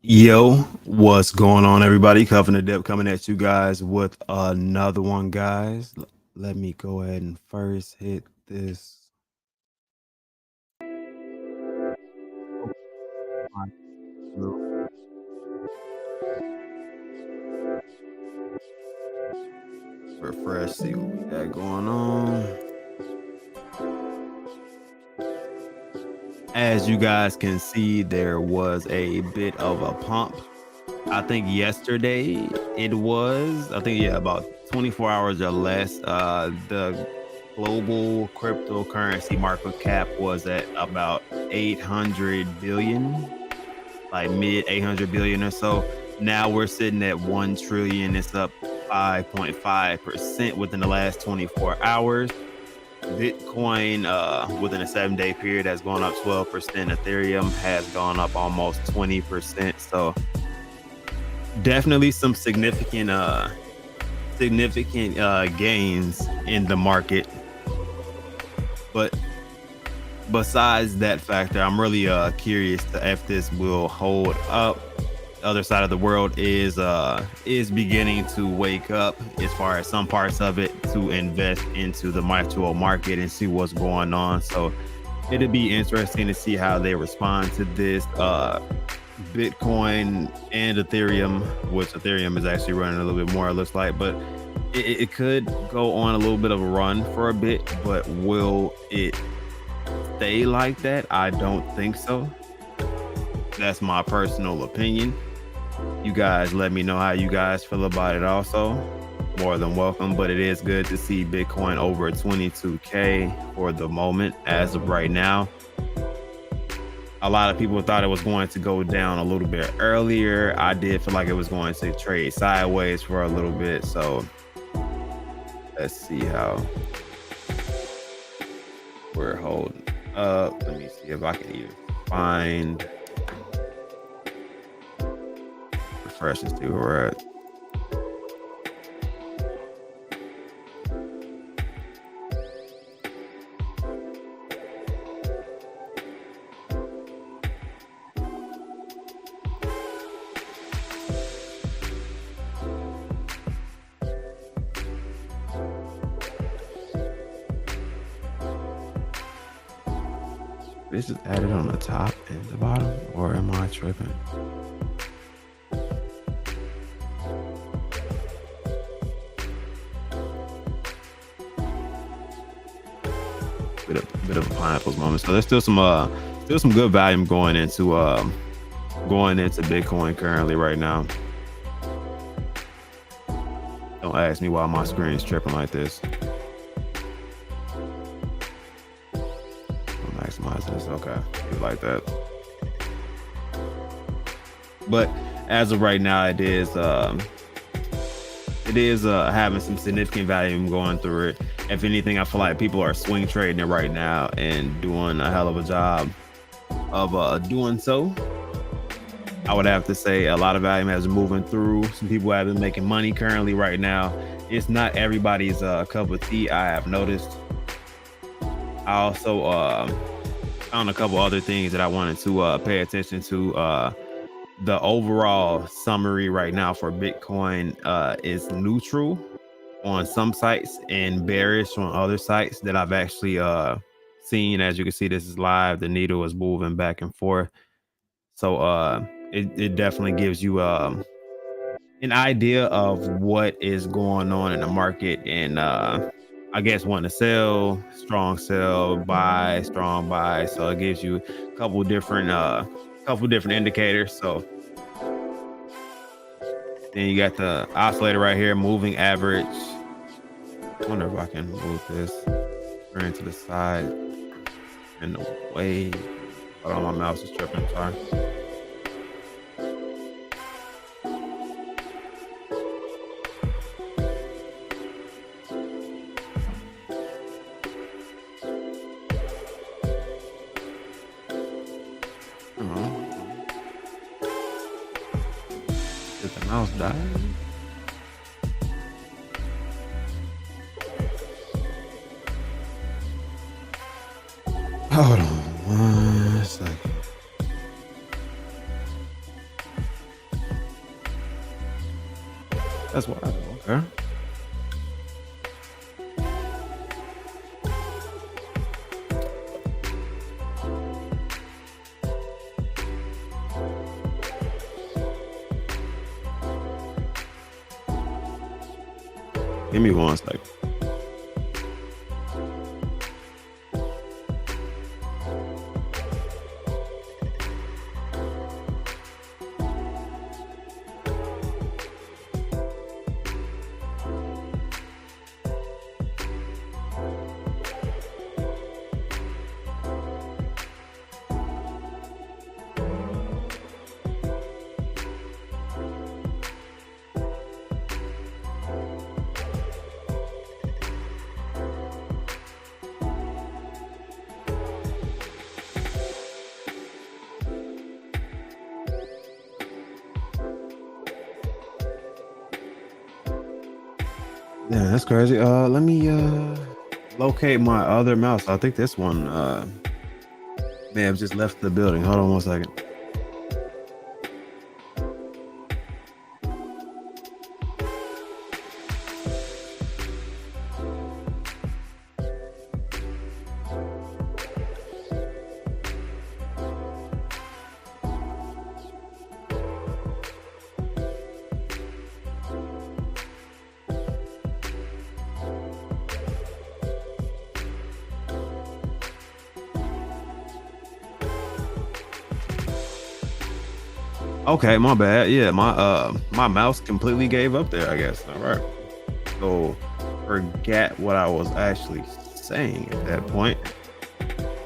Yo, what's going on, everybody? Cuffing the Dip coming at you guys with another one, guys. Let me go ahead and first hit this. Refresh, see what we got going on. As you guys can see, there was a bit of a pump. I think yesterday it was, yeah, about 24 hours or less. The global cryptocurrency market cap was at about 800 billion, like mid 800 billion or so. Now we're sitting at 1 trillion. It's up 5.5% within the last 24 hours. Bitcoin within a 7-day period has gone up 12%. Ethereum has gone up almost 20%. So definitely some significant gains in the market. But besides that factor, I'm really curious to if this will hold up. The other side of the world is beginning to wake up as far as some parts of it to invest into the virtual market and see what's going on. So it'll be interesting to see how they respond to this. Bitcoin and Ethereum, which Ethereum is actually running a little bit more, it looks like, but it could go on a little bit of a run for a bit, but will it stay like that? I don't think so. That's my personal opinion. You guys let me know how you guys feel about it also. More than welcome, but it is good to see Bitcoin over 22K for the moment as of right now. A lot of people thought it was going to go down a little bit earlier. I did feel like it was going to trade sideways for a little bit. So let's see how we're holding up. Let me see if I can even find, refresh and see where we're at. This is added on the top and the bottom, or am I tripping? Bit of a pineapples moment. So there's still some good volume going into Bitcoin currently right now. Don't ask me why my screen is tripping like this. Maximize this. Okay, like that. But as of right now, it is having some significant volume going through it. If anything, I feel like people are swing trading it right now and doing a hell of a job of doing so. I would have to say a lot of volume has been moving through. Some people have been making money currently right now. It's not everybody's cup of tea, I have noticed. I also found a couple other things that I wanted to pay attention to. The overall summary right now for Bitcoin is neutral on some sites and bearish on other sites that I've actually seen. As you can see, this is live. The needle is moving back and forth. So it definitely gives you an idea of what is going on in the market. And I guess wanting to sell, buy, strong buy. So it gives you a couple different indicators. So then you got the oscillator right here, moving average. I wonder if I can move this turn to the side and away. Hold on, my mouse is tripping. Sorry. Did the mouse die? Hold on 1 second. That's wild. Okay. Give me 1 second. Yeah, that's crazy. Let me locate my other mouse. I think this one may have just left the building. Hold on 1 second. Okay, my bad. Yeah, my mouse completely gave up there, I guess. All right. So forget what I was actually saying at that point.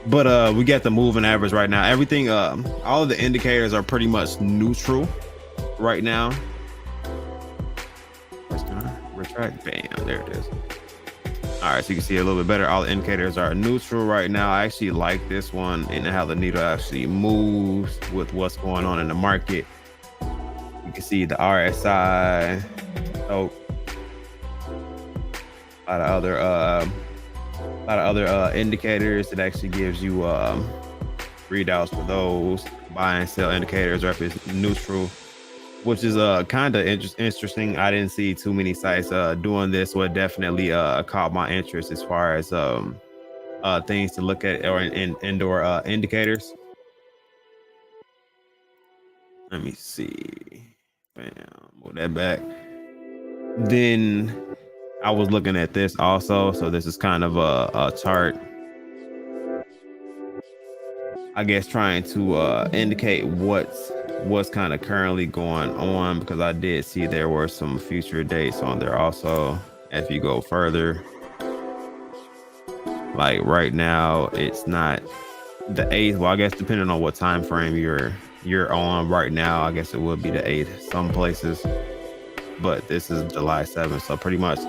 But we got the moving average right now. Everything all of the indicators are pretty much neutral right now. Retract, bam, there it is. All right, so you can see a little bit better. All the indicators are neutral right now. I actually like this one and how the needle actually moves with what's going on in the market. You can see the RSI. Oh, a lot of other indicators. It actually gives you readouts for those. Buy and sell indicators, or if it's neutral, which is kind of interesting. I didn't see too many sites doing this. What definitely caught my interest as far as things to look at or in indoor indicators. Let me see. Bam, move that back. Then I was looking at this also. So this is kind of a chart, I guess, trying to indicate what's kind of currently going on, because I did see there were some future dates on there also. If you go further, like right now, it's not the 8th. Well, I guess depending on what time frame you're on right now, I guess it would be the 8th some places, but this is July 7th. So pretty much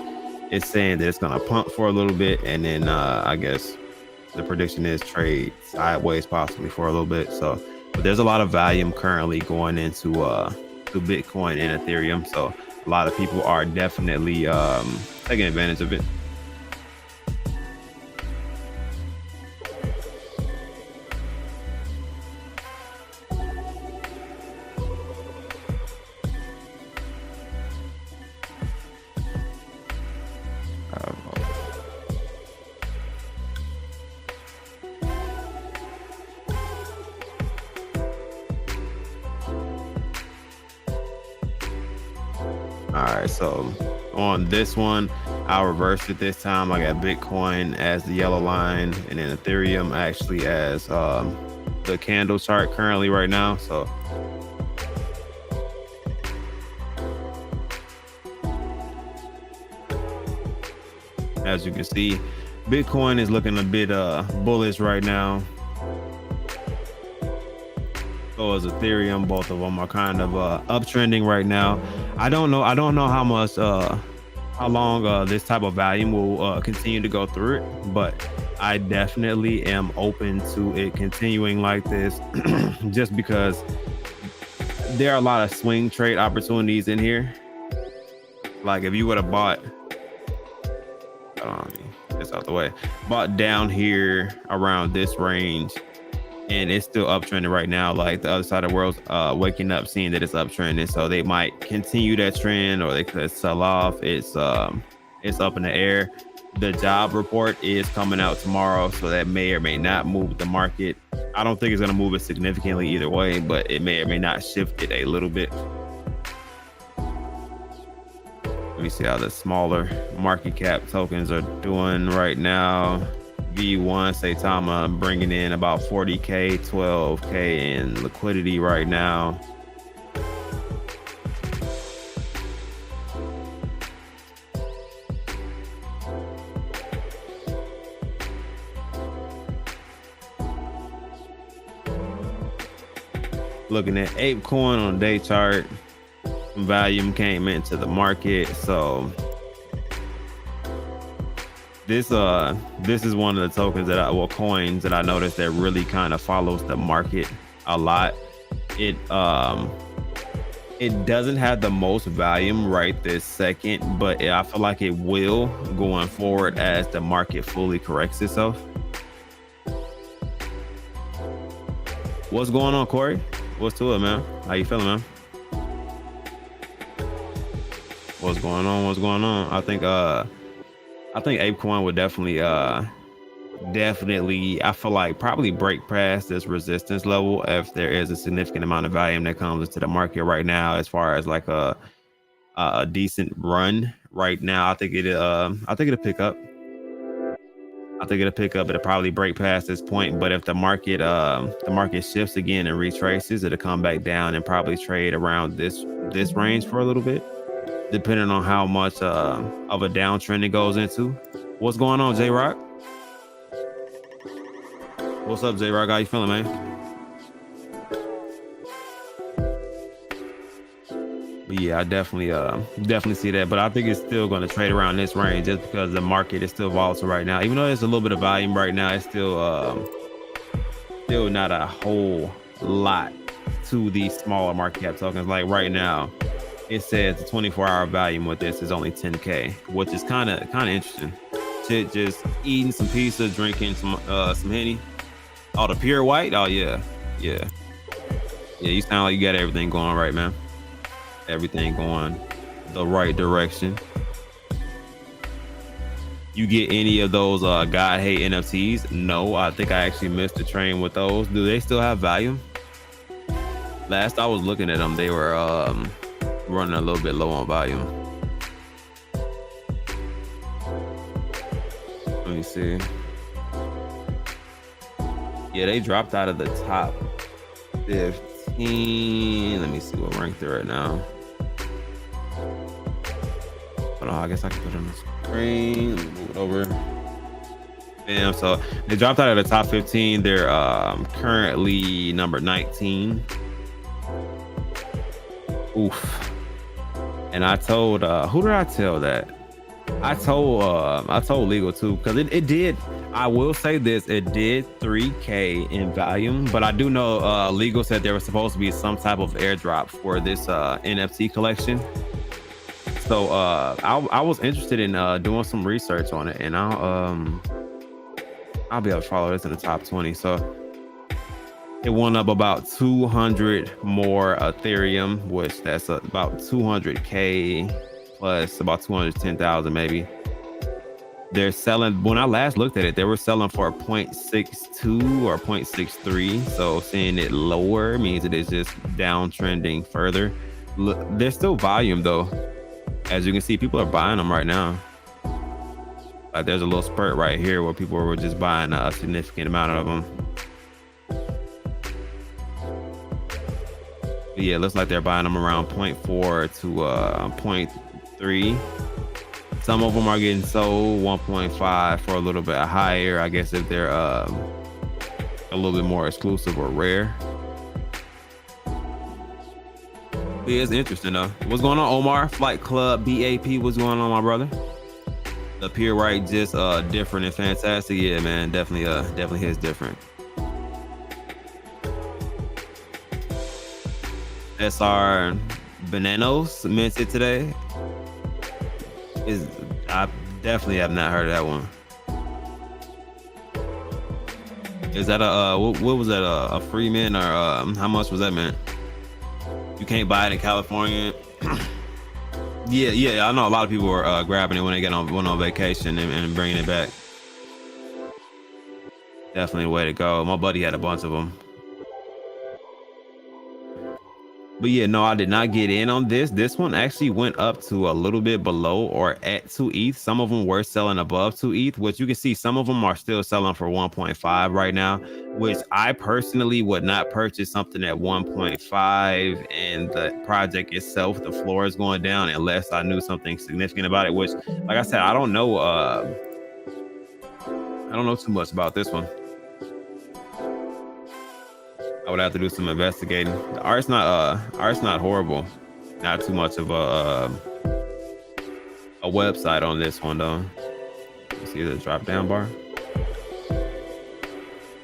it's saying that it's going to pump for a little bit, and then I guess the prediction is trade sideways possibly for a little bit. So but there's a lot of volume currently going into to Bitcoin and Ethereum, so a lot of people are definitely taking advantage of it. All right, so on this one, I'll reverse it this time. I got Bitcoin as the yellow line, and then Ethereum actually as the candle chart currently right now. So as you can see, Bitcoin is looking a bit bullish right now. So is Ethereum. Both of them are kind of uptrending right now. I don't know how much how long this type of volume will continue to go through it, but I definitely am open to it continuing like this just because there are a lot of swing trade opportunities in here. Like if you would have bought it's out the way, bought down here around this range, and it's still uptrending right now. Like the other side of the world's waking up, seeing that it's uptrending, so they might continue that trend or they could sell off. It's up in the air. The job report is coming out tomorrow, so that may or may not move the market. I don't think it's going to move it significantly either way, but it may or may not shift it a little bit. Let me see how the smaller market cap tokens are doing right now. V1 Saitama bringing in about 40K, 12K in liquidity right now. Looking at ApeCoin on day chart, volume came into the market, so this is one of the tokens that coins that I noticed that really kind of follows the market a lot. It doesn't have the most volume right this second, but I feel like it will going forward as the market fully corrects itself. What's going on, Corey? What's to it, man? How you feeling, man? What's going on? What's going on? I think ApeCoin would definitely I feel like probably break past this resistance level if there is a significant amount of volume that comes into the market right now, as far as like a decent run right now. I think it'll pick up. It'll probably break past this point, but if the market shifts again and retraces, it'll come back down and probably trade around this range for a little bit, depending on how much of a downtrend it goes into. What's going on, J-Rock? What's up, J-Rock? How you feeling, man? But yeah, I definitely see that, but I think it's still going to trade around this range just because the market is still volatile right now. Even though there's a little bit of volume right now, it's still not a whole lot to these smaller market cap tokens. Like right now, it says the 24-hour volume with this is only 10K, which is kind of interesting. Shit, just eating some pizza, drinking some Henny. Oh, the pure white. Oh yeah. You sound like you got everything going right, man. Everything going the right direction. You get any of those God Hate NFTs? No, I think I actually missed the train with those. Do they still have value? Last I was looking at them, they were running a little bit low on volume. Let me see. Yeah, they dropped out of the top 15. Let me see what rank they're at now. Hold on, I guess I can put it on the screen. Let me move it over. Bam. So they dropped out of the top 15. They're currently number 19. Oof. And I told who did I tell that? I told Legal too, because it did. I will say this, it did 3K in volume, but I do know Legal said there was supposed to be some type of airdrop for this NFT collection. So I was interested in doing some research on it, and I'll be able to follow this in the top 20. So it went up about 200 more Ethereum, which that's about 200K plus about 210,000 maybe. They're selling, when I last looked at it, they were selling for 0.62 or 0.63. So seeing it lower means it is just downtrending further. Look, there's still volume though. As you can see, people are buying them right now. Like there's a little spurt right here where people were just buying a significant amount of them. But yeah, it looks like they're buying them around 0.4 to 0.3. Some of them are getting sold 1.5 for a little bit higher, I guess, if they're a little bit more exclusive or rare. Yeah, it's interesting though. What's going on, Omar? Flight Club BAP, what's going on, my brother? The pure right just different and fantastic. Yeah, man, definitely hits different. SR Bananos minted today. I definitely have not heard of that one. Is that a what was that, a free mint, or how much was that meant? You can't buy it in California. Yeah, I know a lot of people are grabbing it when they went on vacation and bringing it back. Definitely a way to go. My buddy had a bunch of them. But yeah, no, I did not get in on this. This one actually went up to a little bit below or at 2 ETH. Some of them were selling above 2 ETH, which you can see some of them are still selling for 1.5 right now, which I personally would not purchase something at 1.5 and the project itself, the floor is going down, unless I knew something significant about it, which, like I said, I don't know too much about this one. I would have to do some investigating. The art's not horrible. Not too much of a website on this one though. You see the drop down bar?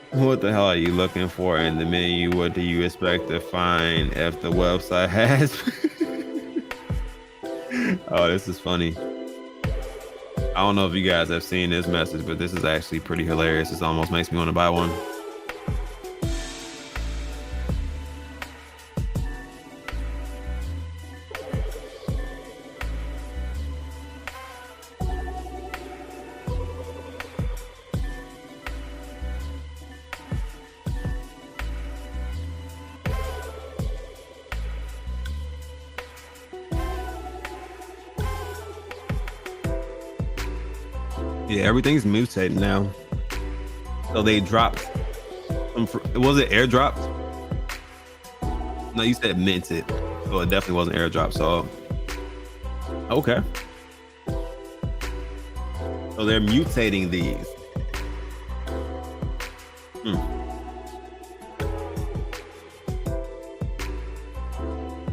What the hell are you looking for in the menu? What do you expect to find if the website has? Oh, this is funny. I don't know if you guys have seen this message, but this is actually pretty hilarious. This almost makes me want to buy one. Yeah, everything's mutated now. So they dropped was it airdropped? No, you said minted. So it definitely wasn't airdropped. So okay. So they're mutating these.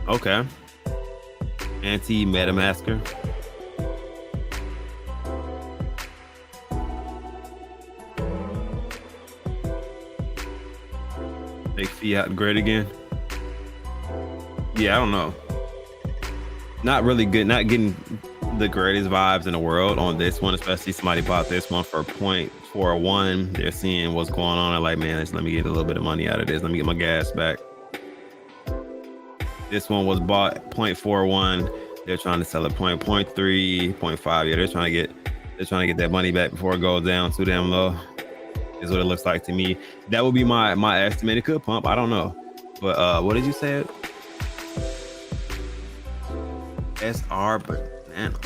Okay. Anti-MetaMasker. Make fiat great again. Yeah, I don't know. Not really good. Not getting the greatest vibes in the world on this one, especially somebody bought this one for 0.41. They're seeing what's going on and like, man, let me get a little bit of money out of this. Let me get my gas back. This one was bought 0.41. They're trying to sell it 0.3, 0.5. Yeah, they're trying to get that money back before it goes down too damn low. Is what it looks like to me. That would be my estimate. It could pump. I don't know. But what did you say? SR banana.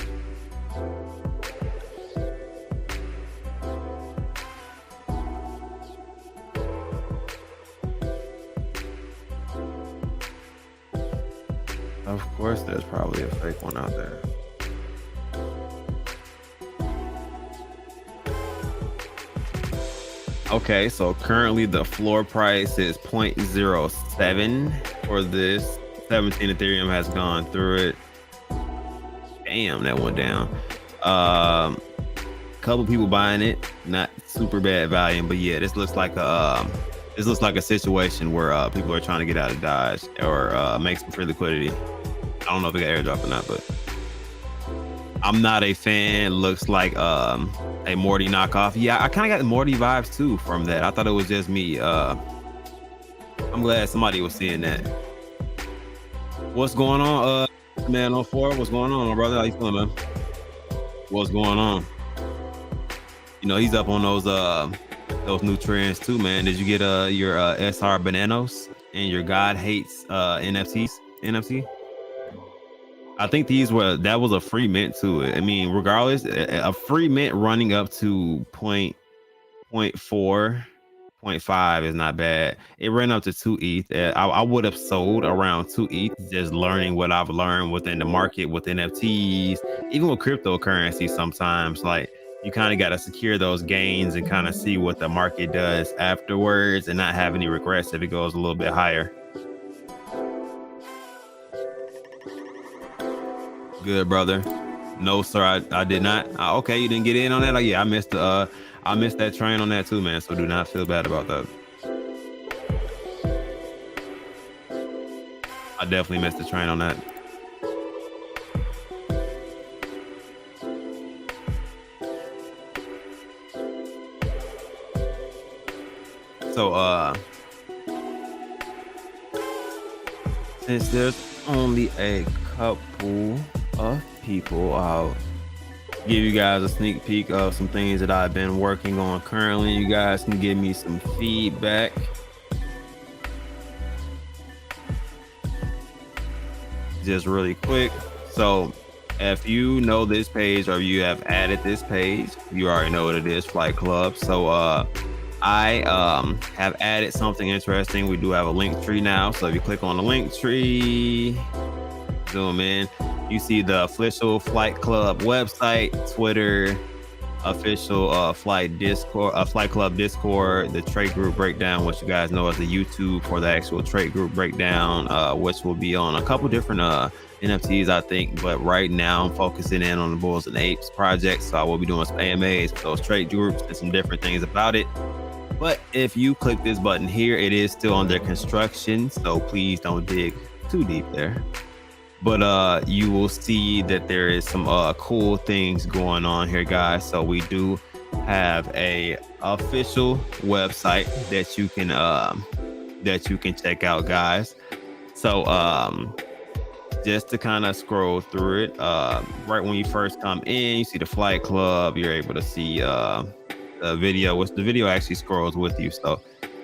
Of course, there's probably a fake one out there. Okay, so currently the floor price is 0.07 for this. 17 Ethereum has gone through it. Damn, that went down. Couple people buying it, not super bad volume, but yeah, this looks like a situation where people are trying to get out of Dodge or make some free liquidity. I don't know if it got airdrop or not, but I'm not a fan. Looks like a Morty knockoff. Yeah, I kind of got the Morty vibes too from that. I thought it was just me. I'm glad somebody was seeing that. What's going on, man? On 4, what's going on, my brother? How you feeling, man? What's going on? You know, he's up on those new trends too, man. Did you get your SR Bananos and your God Hates NFT? I think that was a free mint too. I mean, regardless, a free mint running up to 0.4, 0.5 is not bad. It ran up to 2 ETH. I would have sold around 2 ETH, just learning what I've learned within the market with NFTs, even with cryptocurrency. Sometimes, like, you kind of got to secure those gains and kind of see what the market does afterwards and not have any regrets if it goes a little bit higher. Good, brother. No, sir, I did not. Okay, you didn't get in on that? Like, yeah, I missed that train on that too, man. So do not feel bad about that. I definitely missed the train on that. since there's only a couple of people, I'll give you guys a sneak peek of some things that I've been working on currently. You guys can give me some feedback. Just really quick. So if you know this page or you have added this page, you already know what it is, Flight Club. So I have added something interesting. We do have a link tree now. So if you click on the link tree, zoom in, you see the official Flight Club website, Twitter, official Flight Club Discord, the trade group breakdown, which you guys know as the YouTube for the actual trade group breakdown, which will be on a couple different NFTs, I think. But right now I'm focusing in on the Bulls and Apes project. So I will be doing some AMAs for those trade groups and some different things about it. But if you click this button here, it is still under construction. So please don't dig too deep there. But you will see that there is some cool things going on here, guys. So we do have a official website that you can check out, guys. So just to kind of scroll through it, right when you first come in, you see the Flight Club. You're able to see the video, which the video actually scrolls with you, so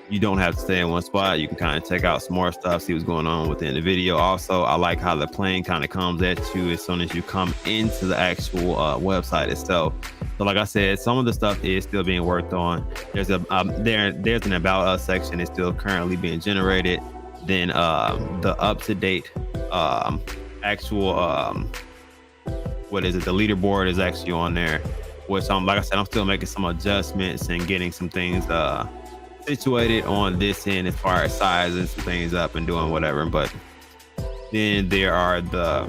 you don't have to stay in one spot. You can kind of check out some more stuff, see what's going on within the video. Also, I like how the plane kind of comes at you as soon as you come into the actual website itself. So like I said, some of the stuff is still being worked on. There's an About Us section is still currently being generated. Then the up-to-date actual the leaderboard is actually on there, which like I said, I'm still making some adjustments and getting some things situated on this end as far as sizing some things up and doing whatever. But then there are the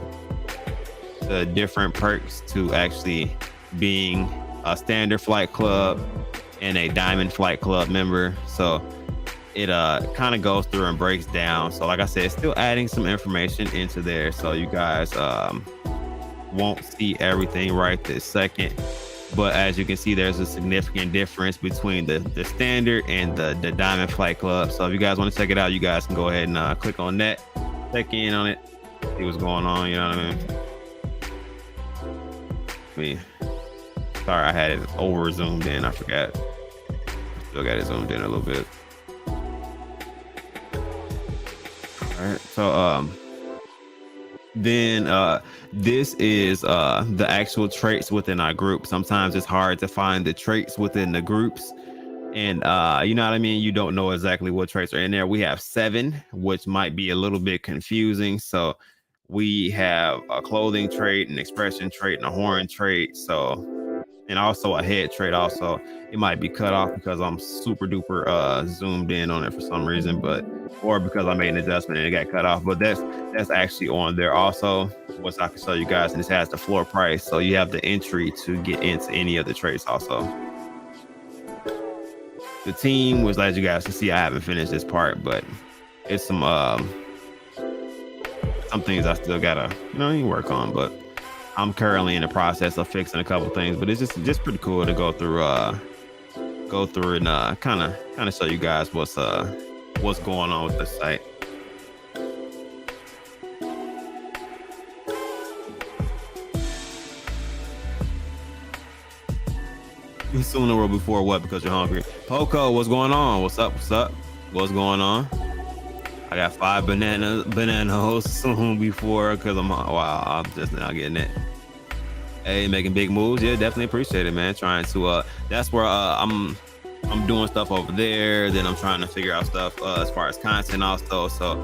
different perks to actually being a standard Flight Club and a Diamond Flight Club member. So it kind of goes through and breaks down. So like I said, it's still adding some information into there, so you guys won't see everything right this second. But as you can see, there's a significant difference between the standard and the Diamond Flight Club. So if you guys want to check it out, you guys can go ahead and click on that, check in on it, see what's going on. You know what I mean? Sorry, I had it over zoomed in. I forgot. Still got it zoomed in a little bit. All right. So then this is the actual traits within our group. Sometimes it's hard to find the traits within the groups, and you know what I mean, you don't know exactly what traits are in there. We have 7, which might be a little bit confusing. So we have a clothing trait, an expression trait, and a horn trait. So, and also a head trait. Also, it might be cut off because I'm super duper zoomed in on it for some reason, or because I made an adjustment and it got cut off. But that's actually on there also, which I can show you guys, and this has the floor price. So you have the entry to get into any of the traits also. The team, which, as you guys can see, I haven't finished this part, but it's some things I still gotta work on. But I'm currently in the process of fixing a couple things, but it's just pretty cool to go through and kind of show you guys what's going on with the site. You soon or before what? Because you're hungry. Poco, what's going on? What's up? What's going on? I got 5 bananas soon before, because I'm just now getting it. Hey, making big moves. Yeah, definitely appreciate it, man. Trying to that's where I'm doing stuff over there. Then I'm trying to figure out stuff as far as content also. So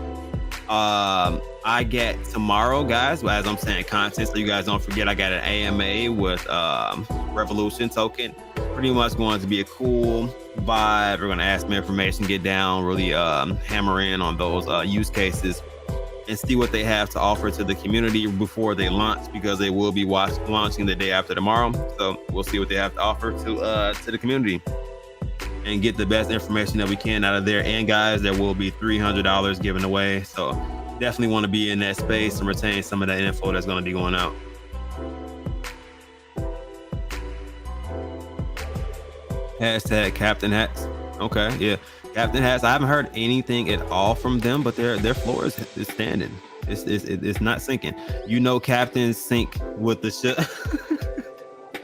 I get tomorrow, guys, as I'm saying, content, so you guys don't forget, I got an AMA with Revolution token. Pretty much going to be a cool vibe. We're going to ask some information, get down, really hammer in on those use cases and see what they have to offer to the community before they launch, because they will be launching the day after tomorrow. So we'll see what they have to offer to the community and get the best information that we can out of there. And guys, there will be $300 given away. So definitely want to be in that space and retain some of that info that's going to be going out. Hashtag Captain Hats. Okay, yeah. Captain Hats, I haven't heard anything at all from them, but their floor is standing. It's not sinking. You know, captains sink with the ship.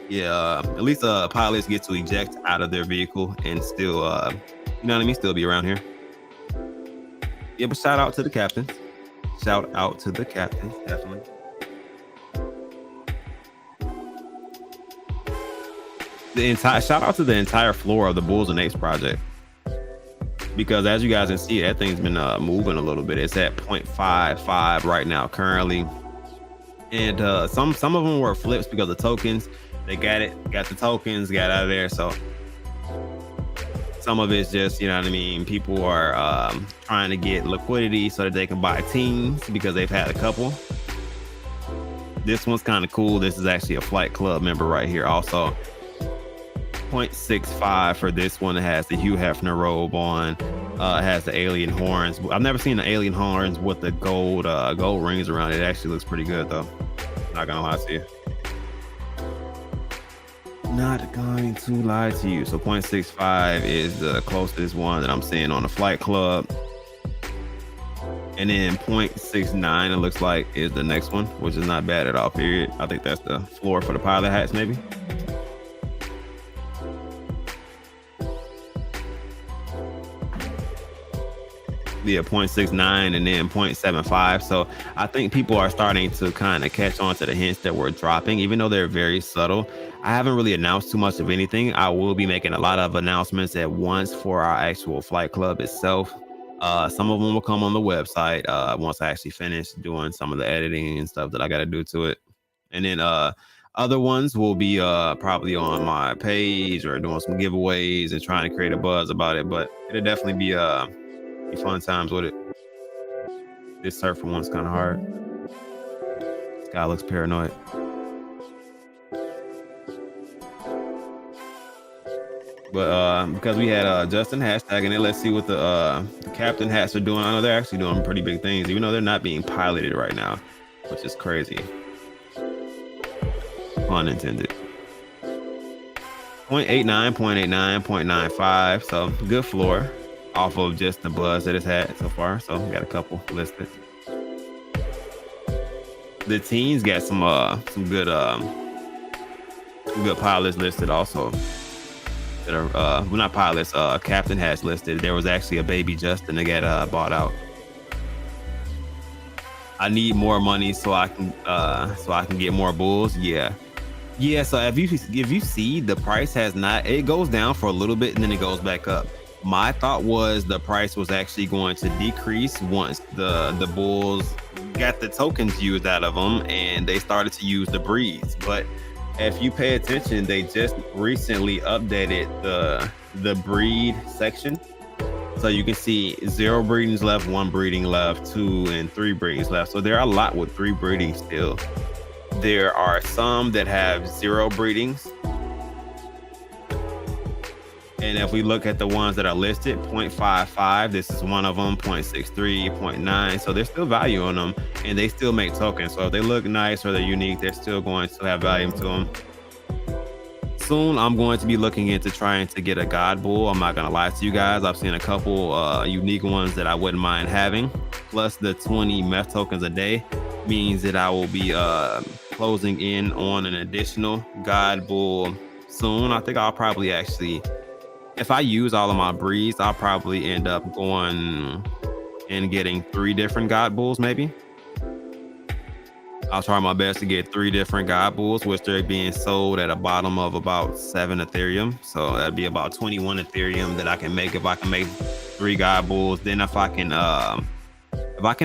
Yeah, at least pilots get to eject out of their vehicle and still, you know what I mean, still be around here. Yeah, but shout out to the captains. Shout out to the captains, definitely. Shout out to the entire floor of the Bulls and Apes project, because as you guys can see, that thing's been moving a little bit. It's at 0.55 right now currently, and some of them were flips because of tokens. They got the tokens, got out of there. So some of it's just, you know what I mean, people are trying to get liquidity so that they can buy teams because they've had a couple. This one's kind of cool. This is actually a Flight Club member right here also. 0.65 for this one. It has the Hugh Hefner robe on. It has the alien horns. I've never seen the alien horns with the gold rings around it. It actually looks pretty good though. Not gonna lie to you. Not going to lie to you. So 0.65 is the closest one that I'm seeing on the Flight Club. And then 0.69 it looks like is the next one, which is not bad at all, period. I think that's the floor for the pilot hats maybe. Yeah, 0.69 and then 0.75. So I think people are starting to kind of catch on to the hints that we're dropping, even though they're very subtle. I haven't really announced too much of anything. I will be making a lot of announcements at once for our actual Flight Club itself. Some of them will come on the website once I actually finish doing some of the editing and stuff that I got to do to it. And then other ones will be probably on my page or doing some giveaways and trying to create a buzz about it. But it'll definitely be fun times with it. This surfer one's kind of hard. This guy looks paranoid. But because we had Justin hashtagging it, let's see what the captain hats are doing. I know they're actually doing pretty big things, even though they're not being piloted right now, which is crazy. Pun intended. 0.89, 0.89, 0.95. So good floor off of just the buzz that it's had so far. So we got a couple listed. The teams got some good pilots listed also. That are well, not pilots, captain has listed. There was actually a baby Justin that got bought out. I need more money so I can get more bulls. Yeah. So if you see, the price has not, it goes down for a little bit and then it goes back up. My thought was the price was actually going to decrease once the bulls got the tokens used out of them and they started to use the breeds. But if you pay attention, they just recently updated the breed section. So you can see 0 breedings left, 1 breeding left, 2 and 3 breedings left. So there are a lot with 3 breedings still. There are some that have 0 breedings. And if we look at the ones that are listed, 0.55, this is one of them, 0.63, 0.9. So there's still value on them and they still make tokens. So if they look nice or they're unique, they're still going to have value to them. Soon, I'm going to be looking into trying to get a God Bull. I'm not going to lie to you guys. I've seen a couple unique ones that I wouldn't mind having. Plus the 20 meth tokens a day means that I will be closing in on an additional God Bull soon. I think I'll probably actually, if I use all of my breeds, I'll probably end up going and getting 3 different God Bulls maybe. I'll try my best to get 3 different God Bulls, which they're being sold at a bottom of about 7 Ethereum. So that'd be about 21 Ethereum that I can make if I can make 3 God Bulls. Then if I can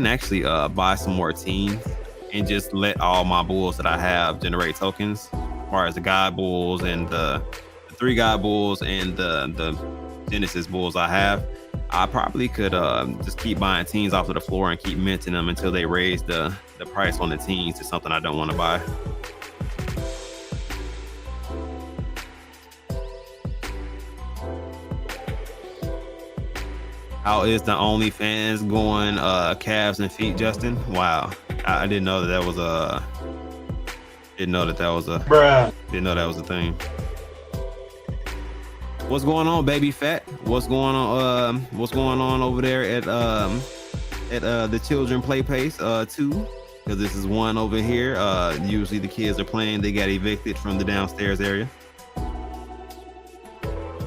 actually buy some more teams and just let all my bulls that I have generate tokens, as far as the God Bulls and the 3 God Bulls and the Genesis Bulls I have, I probably could just keep buying teams off of the floor and keep minting them until they raise the price on the teams to something I don't want to buy. How is the OnlyFans going? Calves and feet, Justin? Wow, I didn't know that was a. Didn't know that was a. Bruh. Didn't know that was a thing. What's going on, baby fat? What's going on? What's going on over there at the children play pace 2? Because this is 1 over here. Usually the kids are playing. They got evicted from the downstairs area.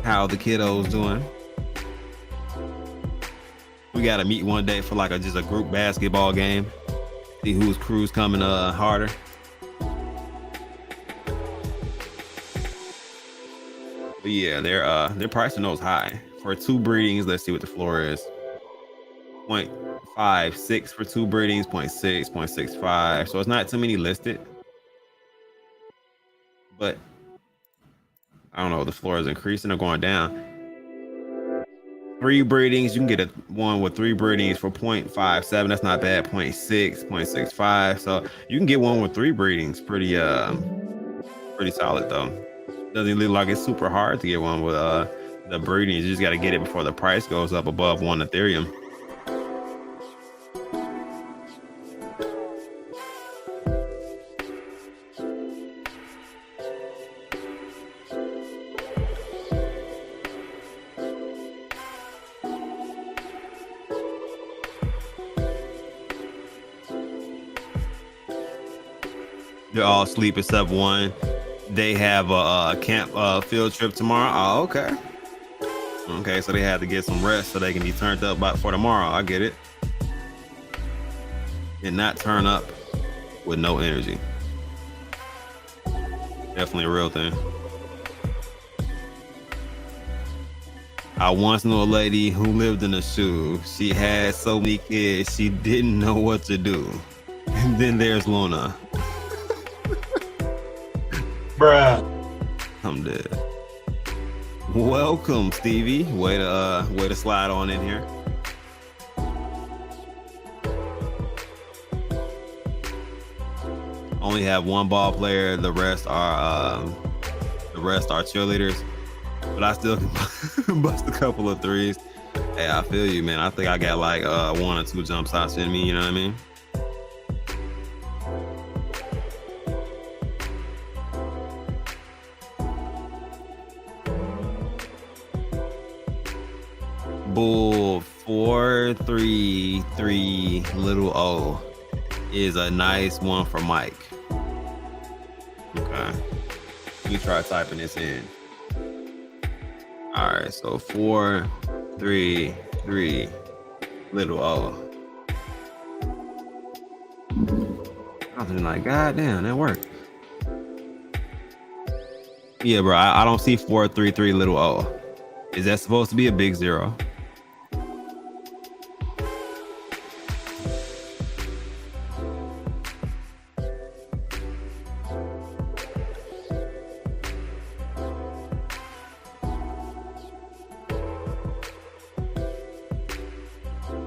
How the kiddos doing? We gotta meet one day for like just a group basketball game. See whose crew's coming harder. But yeah, they're pricing those high for 2 breedings. Let's see what the floor is. 0.56 for 2 breedings, 0.6, 0.65. So it's not too many listed. But I don't know, the floor is increasing or going down. 3 breedings, you can get one with 3 breedings for 0.57. That's not bad. 0.6, 0.65. So you can get one with 3 breedings. Pretty solid though. Doesn't look like it's super hard to get one with the breedings. You just got to get it before the price goes up above 1 Ethereum. They're all asleep except one. They have a camp field trip tomorrow. Oh, okay. Okay, so they had to get some rest so they can be turned up for tomorrow. I get it. And not turn up with no energy. Definitely a real thing. I once knew a lady who lived in a shoe. She had so many kids, she didn't know what to do. And then there's Luna. Bruh. I'm dead. Welcome, Stevie. Way to slide on in here. Only have 1 ball player. The rest are cheerleaders. But I still can bust a couple of threes. Hey, I feel you, man. I think I got like 1 or 2 jump shots in me. You know what I mean? Bull 433 little O is a nice one for Mike. Okay, let me try typing this in. All right, so 433 little O. I was like, God damn, that worked. Yeah, bro, I don't see 433 little O. Is that supposed to be a big 0?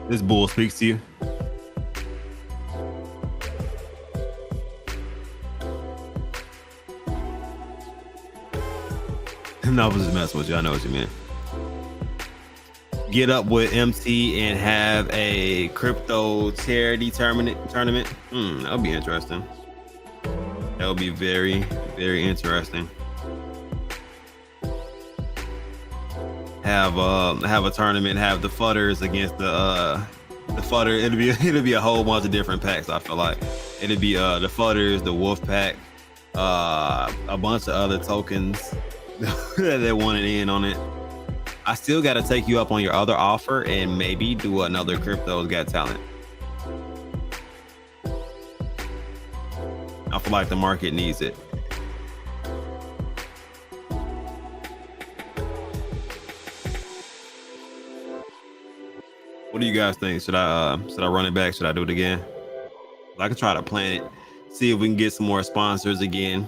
This bull speaks to you. No, I was just messing with you. I know what you mean. Get up with MC and have a crypto charity tournament. That'll be interesting. That'll be very, very interesting. Have a tournament. Have the Fudders against the Fudder. It'll be a whole bunch of different packs. I feel like it'll be the Fudders, the Wolf Pack, a bunch of other tokens that wanted in on it. I still got to take you up on your other offer and maybe do another Crypto's Got Talent. I feel like the market needs it. What do you guys think? Should I run it back? Should I do it again? I could try to plan it, see if we can get some more sponsors again.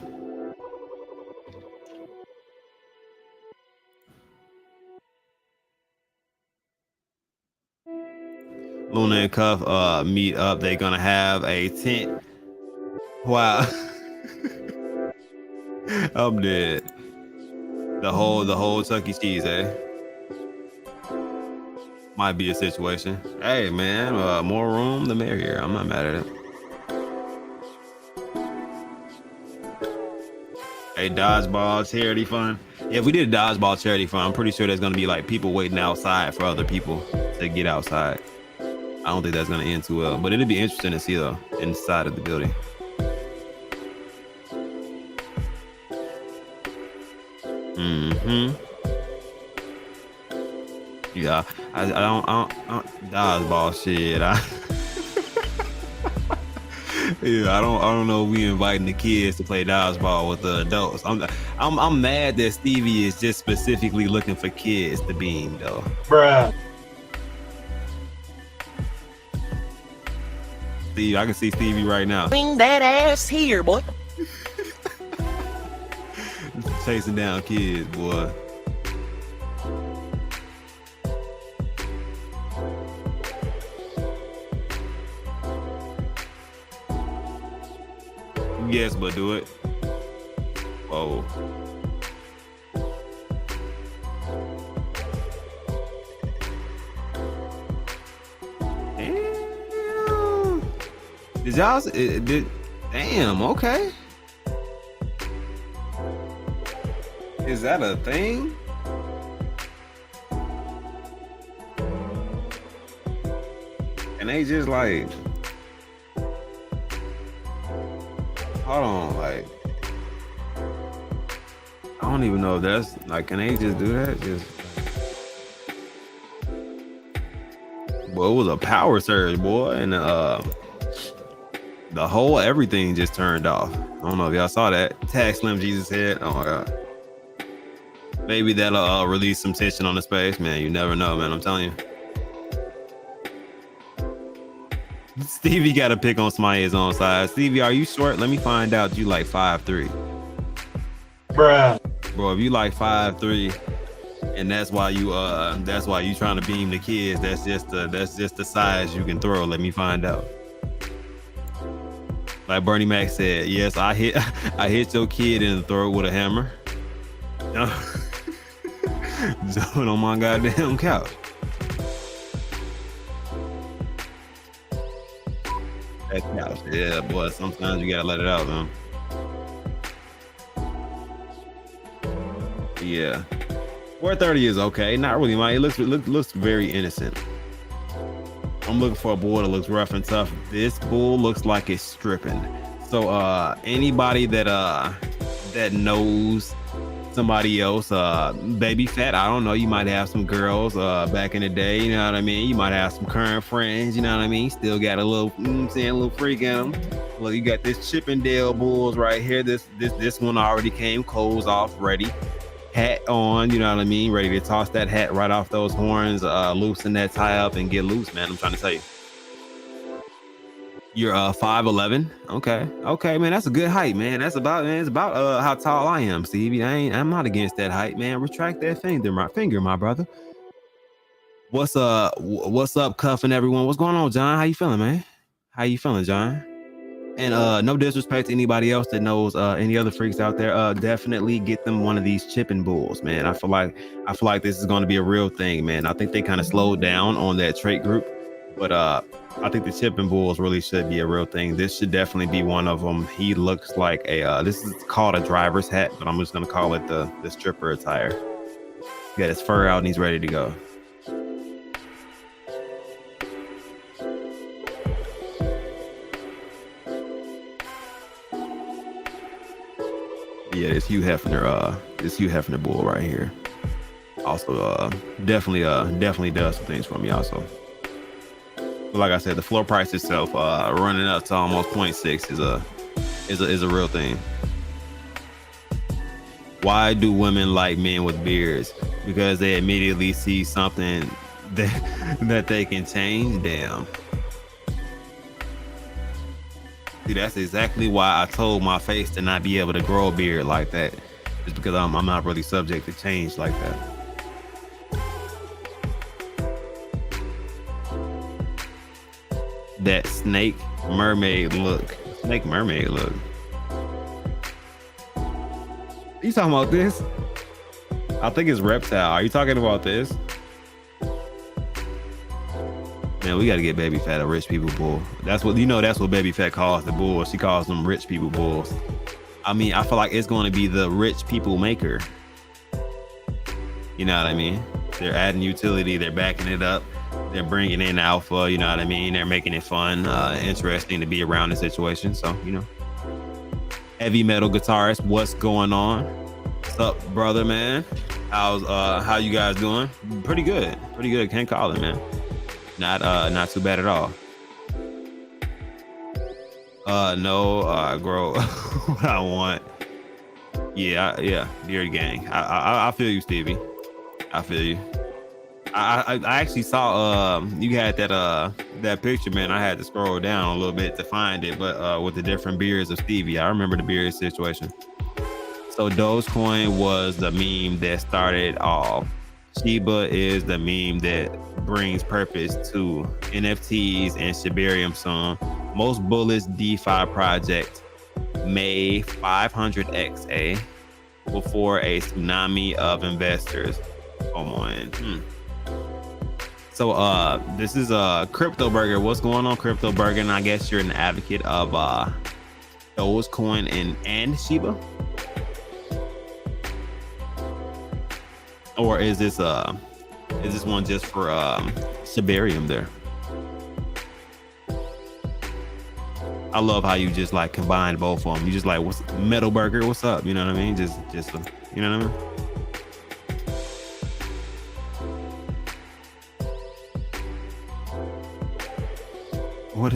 Luna and Cuff meet up. They're gonna have a tent. Wow. I'm dead. The whole Chuck E. Cheese, eh? Might be a situation. Hey man, more room the merrier. I'm not mad at it. Hey, dodgeball charity fund. If we did a dodgeball charity fund, I'm pretty sure there's gonna be like people waiting outside for other people to get outside. I don't think that's gonna end too well, but it'd be interesting to see though inside of the building. Yeah, I don't dodgeball shit. Yeah, I don't know if we inviting the kids to play dodgeball with the adults. I'm mad that Stevie is just specifically looking for kids to beam though. Bruh. Steve, I can see Stevie right now. Bring that ass here, boy. Chasing down kids, boy. Yes, but do it. Whoa. Damn. Did y'all? Damn. Okay. Is that a thing? And they just like, hold on, like, I don't even know if that's like, can they just do that? Just, boy, it was a power surge, boy, and the whole everything just turned off. I don't know if y'all saw that. Tag Slim Jesus head. Oh my god. Maybe that'll release some tension on the space, man. You never know, man. I'm telling you. Stevie got to pick on somebody his own size. Stevie, are you short? Let me find out you like 5'3". Bruh. Bro, if you like 5'3", and that's why you trying to beam the kids, that's just the size you can throw. Let me find out. Like Bernie Mac said, yes, I hit your kid in the throat with a hammer. Jumping on my goddamn couch. That couch, yeah, boy. Sometimes you gotta let it out, man. Yeah, 430 is okay. Not really, man. It looks very innocent. I'm looking for a bull that looks rough and tough. This bull looks like it's stripping. So anybody that knows somebody else, baby fat, I don't know, you might have some girls back in the day, you know what I mean? You might have some current friends, you know what I mean? Still got a little, you know what I'm saying, a little freak in them. Well, you got this Chippendale bulls right here. This one already came clothes off, ready, hat on, you know what I mean? Ready to toss that hat right off those horns, loosen that tie up and get loose, man. I'm trying to tell you. You're 5'11". Okay, man, that's a good height, man. It's about how tall I am, Stevie. I'm not against that height, man. Retract that finger, my brother. What's up, Cuff and everyone? What's going on, John? How you feeling, man? How you feeling, John? And no disrespect to anybody else that knows any other freaks out there. Definitely get them one of these chipping bulls, man. I feel like this is going to be a real thing, man. I think they kind of slowed down on that trait group, but I think the chipping bulls really should be a real thing. This should definitely be one of them. He looks like this is called a driver's hat, but I'm just gonna call it the stripper attire. He got his fur out and he's ready to go. Yeah, this Hugh Hefner bull right here. Also, definitely does some things for me also. Like I said, the floor price itself, running up to almost 0.6 is a real thing. Why do women like men with beards? Because they immediately see something that they can change. Damn. See, that's exactly why I told my face to not be able to grow a beard like that. Just because I'm not really subject to change like that. That snake mermaid look. You talking about this? I think it's reptile. Are you talking about this? Man, we got to get Baby Fat a rich people bull. That's what Baby Fat calls the bull. She calls them rich people bulls. I mean, I feel like it's going to be the rich people maker. You know what I mean? They're adding utility. They're backing it up. They're bringing in alpha. You know what I mean? They're making it fun, interesting to be around the situation. So, you know, heavy metal guitarist, what's going on? What's up, brother, man? How you guys doing? Pretty good. Pretty good. Can't call it, man. Not too bad at all. No, grow what I want. Yeah, Beard Gang. I feel you, Stevie. I feel you. I actually saw you had that picture, man. I had to scroll down a little bit to find it, but with the different beards of Stevie, I remember the beard situation. So Dogecoin was the meme that started all. Shiba is the meme that brings purpose to NFTs and Shibarium song. Most bullish DeFi project made 500x before a tsunami of investors. Come on. So this is Crypto Burger. What's going on, Crypto Burger? And I guess you're an advocate of Dogecoin and Shiba, or is this one just for Shibarium there? I love how you just like combine both of them. You just like, what's Metal Burger? What's up? You know what I mean? Just you know what I mean? What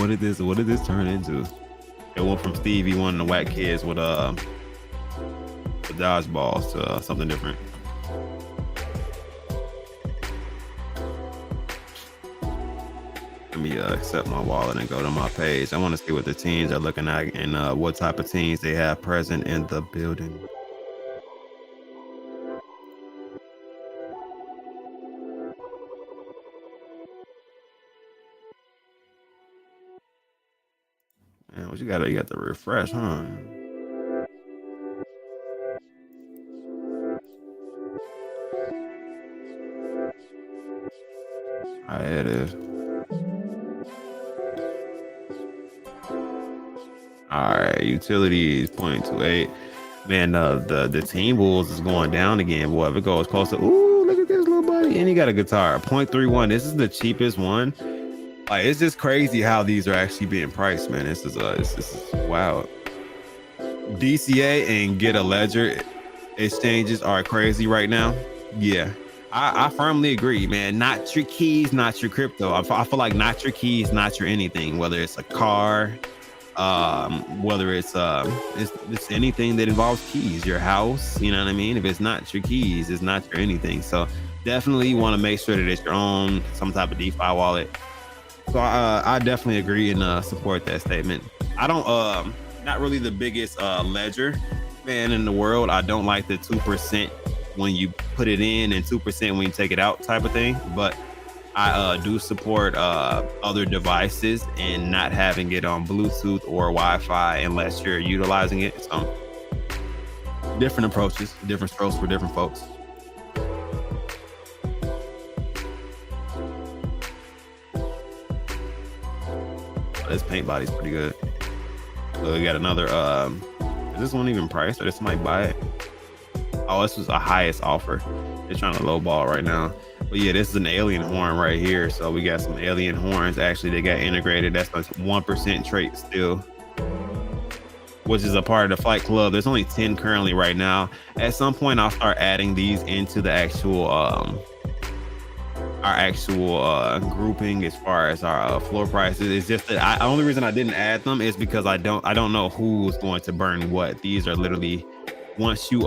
did this turn into? It went from Stevie wanting to whack kids with dodgeballs to something different. Let me accept my wallet and go to my page. I want to see what the teams are looking at and what type of teams they have present in the building. Man, what you got to refresh, huh? All right, it is. All right, utilities 0.28. Man, the Team Bulls is going down again. Boy, if it goes close to, ooh, look at this little buddy. And he got a guitar, 0.31. This is the cheapest one. Like, it's just crazy how these are actually being priced, man. This is wild. DCA and Get a Ledger exchanges are crazy right now. Yeah, I firmly agree, man. Not your keys, not your crypto. I feel like not your keys, not your anything. Whether it's a car, whether it's anything that involves keys, your house. You know what I mean? If it's not your keys, it's not your anything. So definitely you want to make sure that it's your own, some type of DeFi wallet. So I definitely agree and support that statement. I don't, not really the biggest Ledger fan in the world. I don't like the 2% when you put it in and 2% when you take it out type of thing. But I do support other devices and not having it on Bluetooth or Wi-Fi unless you're utilizing it. So different approaches, different strokes for different folks. This paint body's pretty good. So we got another, is this one even priced or this might buy it? Oh, this was the highest offer. They're trying to lowball right now. But yeah, this is an alien horn right here. So we got some alien horns. Actually, they got integrated. That's like 1% trait still, which is a part of the Flight Club. There's only 10 currently right now. At some point, I'll start adding these into the actual, our actual grouping as far as our floor prices. It's just that the only reason I didn't add them is because I don't know who's going to burn what. These are literally once you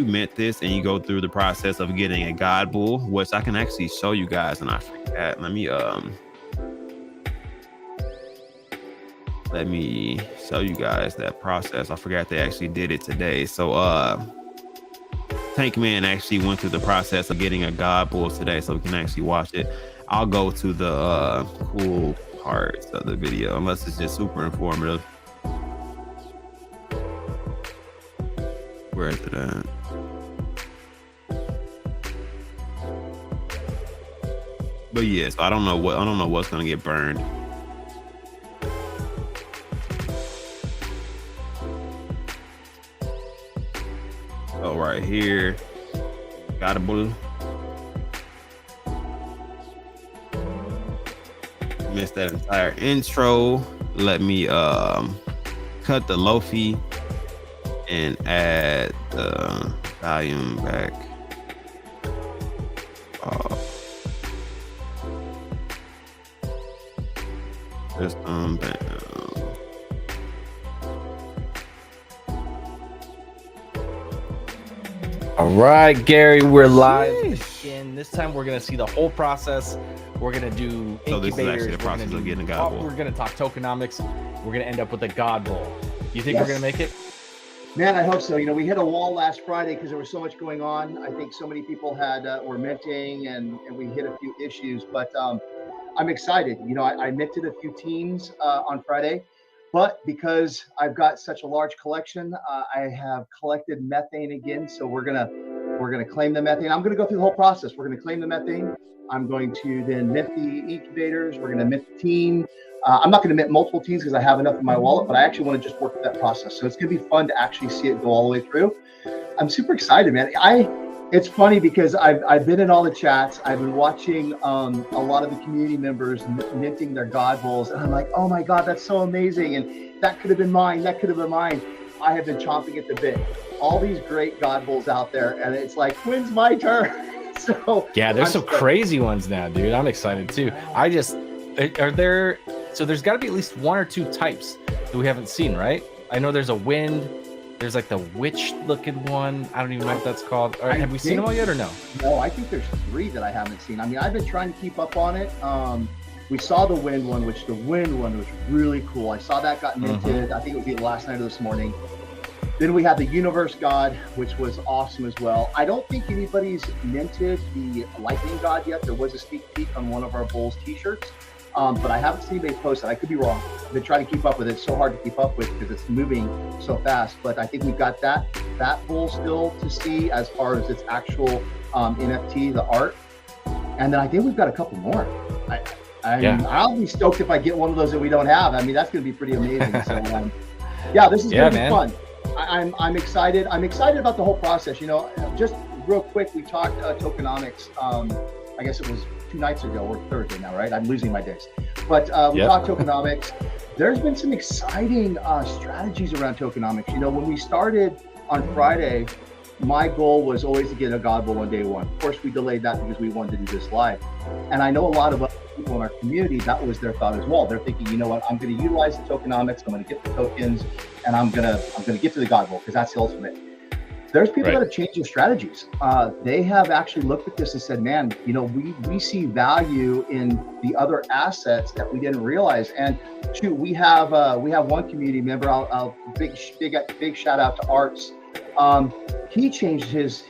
mint this and you go through the process of getting a God Bull, which I can actually show you guys, and I forgot. Let me show you guys that process. I forgot they actually did it today. So Tankman actually went through the process of getting a God Bull today, so we can actually watch it. I'll go to the cool parts of the video, unless it's just super informative. Where is it at? But yes, I don't know what's gonna get burned. Oh, right here. Got a bull. Missed that entire intro. Let me cut the Lo-fi and add the volume back. System bam. All right, Gary, we're live again. This time we're gonna see the whole process. We're gonna do incubators. So this is actually the process of getting a God Bowl. We're gonna talk tokenomics. We're gonna end up with a God Bowl. You think we're gonna make it? Man, I hope so. You know, we hit a wall last Friday because there was so much going on. I think so many people were minting, and we hit a few issues. But I'm excited. You know, I minted a few teams on Friday, but because I've got such a large collection, I have collected methane again. So we're gonna claim the methane. I'm gonna go through the whole process. We're gonna claim the methane. I'm going to then mint the incubators. We're gonna mint the team. I'm not gonna mint multiple teams because I have enough in my wallet, but I actually want to just work through that process. So it's gonna be fun to actually see it go all the way through. I'm super excited, man. It's funny because I've been in all the chats. I've been watching a lot of the community members minting their God Bowls, and I'm like, oh my God, that's so amazing. And that could have been mine. That could have been mine. I have been chomping at the bit. All these great God Bowls out there, and it's like, when's my turn? So yeah, there's some crazy ones now, dude. I'm excited too. So there's got to be at least one or two types that we haven't seen, right? I know there's a wind. There's like the witch-looking one. I don't even know what that's called. Have we seen them all yet or no? No, I think there's 3 that I haven't seen. I mean, I've been trying to keep up on it. We saw the wind one, which the wind one was really cool. I saw that got minted. I think it was either last night or this morning. Then we had the Universe God, which was awesome as well. I don't think anybody's minted the Lightning God yet. There was a sneak peek on one of our Bulls t-shirts, but I haven't seen anybody post it. I could be wrong. I've been trying to keep up with it. It's so hard to keep up with because it's moving so fast. But I think we've got that Bull still to see as far as its actual NFT, the art. And then I think we've got a couple more. I'll be stoked if I get one of those that we don't have. I mean, that's going to be pretty amazing. So, yeah, this is going to be fun. I'm excited. I'm excited about the whole process. You know, just real quick, we talked tokenomics. I guess it was 2 nights ago or Thursday now, right? I'm losing my days. But we talked tokenomics. There's been some exciting strategies around tokenomics. You know, when we started on Friday, my goal was always to get a God Bowl on day 1. Of course, we delayed that because we wanted to do this live. And I know a lot of other people in our community, that was their thought as well. They're thinking, you know what, I'm going to utilize the tokenomics. I'm going to get the tokens, and I'm going to get to the God Bowl because that's the ultimate. There's people that have changed their strategies. They have actually looked at this and said, man, you know, we see value in the other assets that we didn't realize. And shoot, we have one community member. I'll big shout out to Arts. He changed his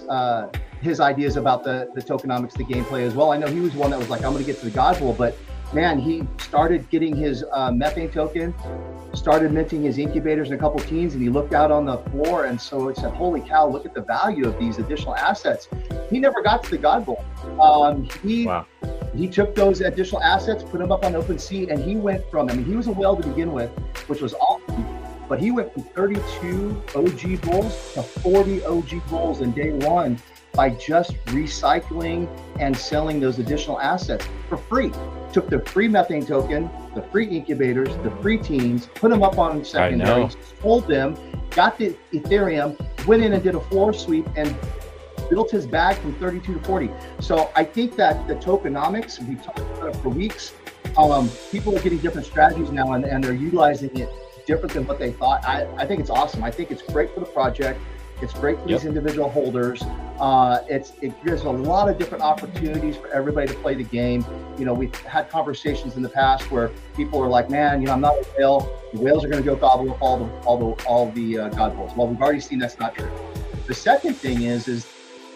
ideas about the tokenomics, the gameplay as well. I know he was one that was like, I'm going to get to the God Bowl, but man, he started getting his methane token, started minting his incubators and a couple teams, and he looked out on the floor, and so it said, holy cow, look at the value of these additional assets. He never got to the God Bowl. He took those additional assets, put them up on OpenSea, and he went from, I mean, he was a whale to begin with, which was awesome. But he went from 32 OG Bulls to 40 OG Bulls in day 1 by just recycling and selling those additional assets for free. Took the free methane token, the free incubators, the free teams, put them up on secondaries, sold them, got the Ethereum, went in and did a floor sweep and built his bag from 32 to 40. So I think that the tokenomics, we talked about it for weeks, people are getting different strategies now and they're utilizing it different than what they thought. I think it's awesome. I think it's great for the project. It's great for these individual holders. It gives a lot of different opportunities for everybody to play the game. You know, we've had conversations in the past where people are like, man, you know, I'm not a whale. The whales are going to go gobble up all the God Bowls. Well, we've already seen that's not true. The second thing is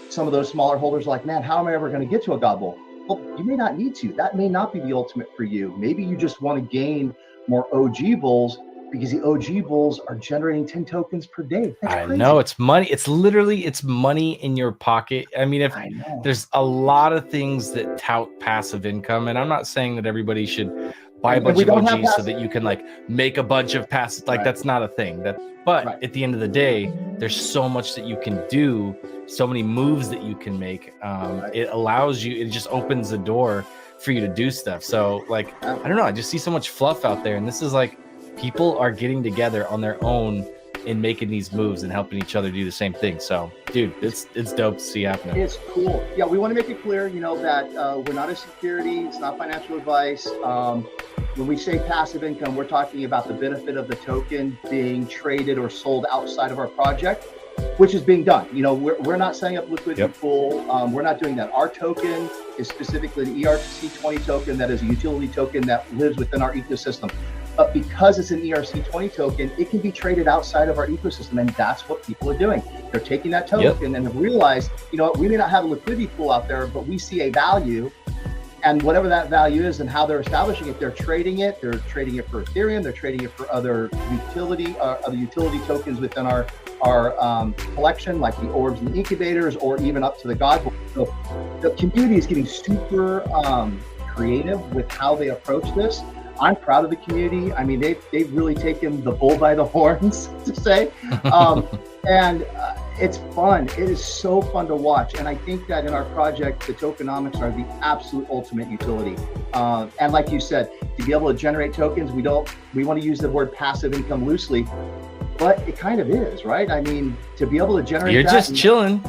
some of those smaller holders are like, man, how am I ever going to get to a God Bowl? Well, you may not need to. That may not be the ultimate for you. Maybe you just want to gain more OG Bulls, because the OG Bulls are generating 10 tokens per day. That's crazy. I know, it's money. It's money in your pocket. I mean, there's a lot of things that tout passive income, and I'm not saying that everybody should buy a And bunch we of don't have OGs so passive- that you can like make a bunch of passes. Like Right. that's not a thing. But Right. at the end of the day, there's so much that you can do, so many moves that you can make. It allows you. It just opens the door for you to do stuff. So like I don't know. I just see so much fluff out there, and this is like people are getting together on their own and making these moves and helping each other do the same thing. So, dude, it's dope to see happening. It's cool. Yeah, we want to make it clear, you know, that we're not a security. It's not financial advice. When we say passive income, we're talking about the benefit of the token being traded or sold outside of our project, which is being done. You know, we're not setting up liquidity pool. We're not doing that. Our token is specifically the ERC20 token that is a utility token that lives within our ecosystem. But because it's an ERC20 token, it can be traded outside of our ecosystem, and that's what people are doing. They're taking that token and have realized, you know, we may not have a liquidity pool out there, but we see a value, and whatever that value is and how they're establishing it, they're trading it. They're trading it for Ethereum. They're trading it for other utility tokens within our collection, like the orbs and the incubators, or even up to the God. So the community is getting super creative with how they approach this. I'm proud of the community. I mean, they've really taken the bull by the horns, to say, and it's fun. It is so fun to watch, and I think that in our project, the tokenomics are the absolute ultimate utility. And like you said, to be able to generate tokens, we want to use the word passive income loosely, but it kind of is, right? I mean, to be able to generate, You're that just chilling,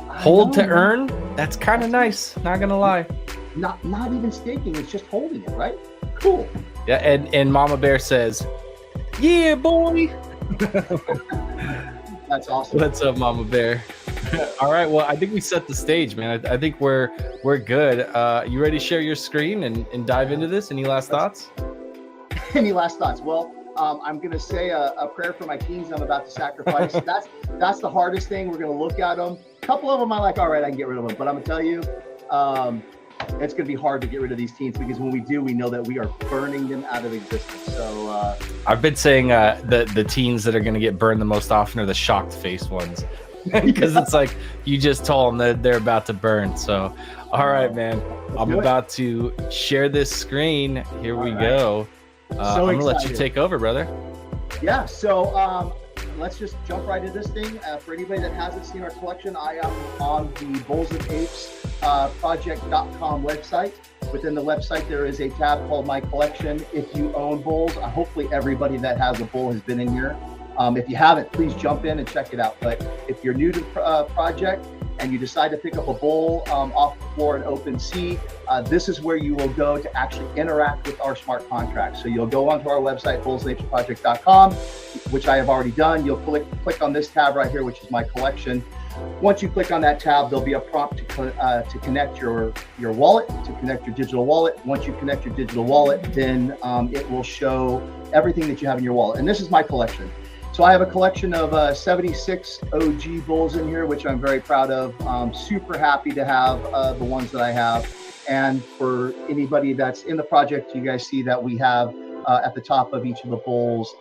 hold to know, earn. That's kind of nice. Not gonna lie. Not even staking. It's just holding it, right? Cool. Yeah, and Mama Bear says, "Yeah, boy." That's awesome. What's up, Mama Bear? All right, well, I think we set the stage, man. I think we're good. You ready to share your screen and dive into this? Any last thoughts? Any last thoughts? Well, I'm going to say a prayer for my teens I'm about to sacrifice. That's the hardest thing. We're going to look at them. A couple of them I'm like, all right, I can get rid of them. But I'm going to tell you, it's going to be hard to get rid of these teens, because when we do, we know that we are burning them out of existence. So I've been saying the teens that are going to get burned the most often are the shocked face ones, because it's like you just told them that they're about to burn. So, all right, man, I'm about to share this screen. Here we go. I'm going to let you take over, brother. Yeah, so let's just jump right into this thing. For anybody that hasn't seen our collection, I am on the Bulls and Apes project.com website. Within the website, there is a tab called My Collection. If you own bulls, hopefully everybody that has a bull has been in here. If you haven't, please jump in and check it out. But if you're new to the project and you decide to pick up a bull off the floor in OpenSea, this is where you will go to actually interact with our smart contracts. So you'll go onto our website, bullsandapesproject.com, which I have already done. You'll click on this tab right here, which is My Collection. Once you click on that tab, there'll be a prompt to connect your wallet, to connect your digital wallet. Once you connect your digital wallet, then it will show everything that you have in your wallet. And this is my collection. So I have a collection of 76 OG bulls in here, which I'm very proud of. Super happy to have the ones that I have. And for anybody that's in the project, you guys see that we have at the top of each of the bulls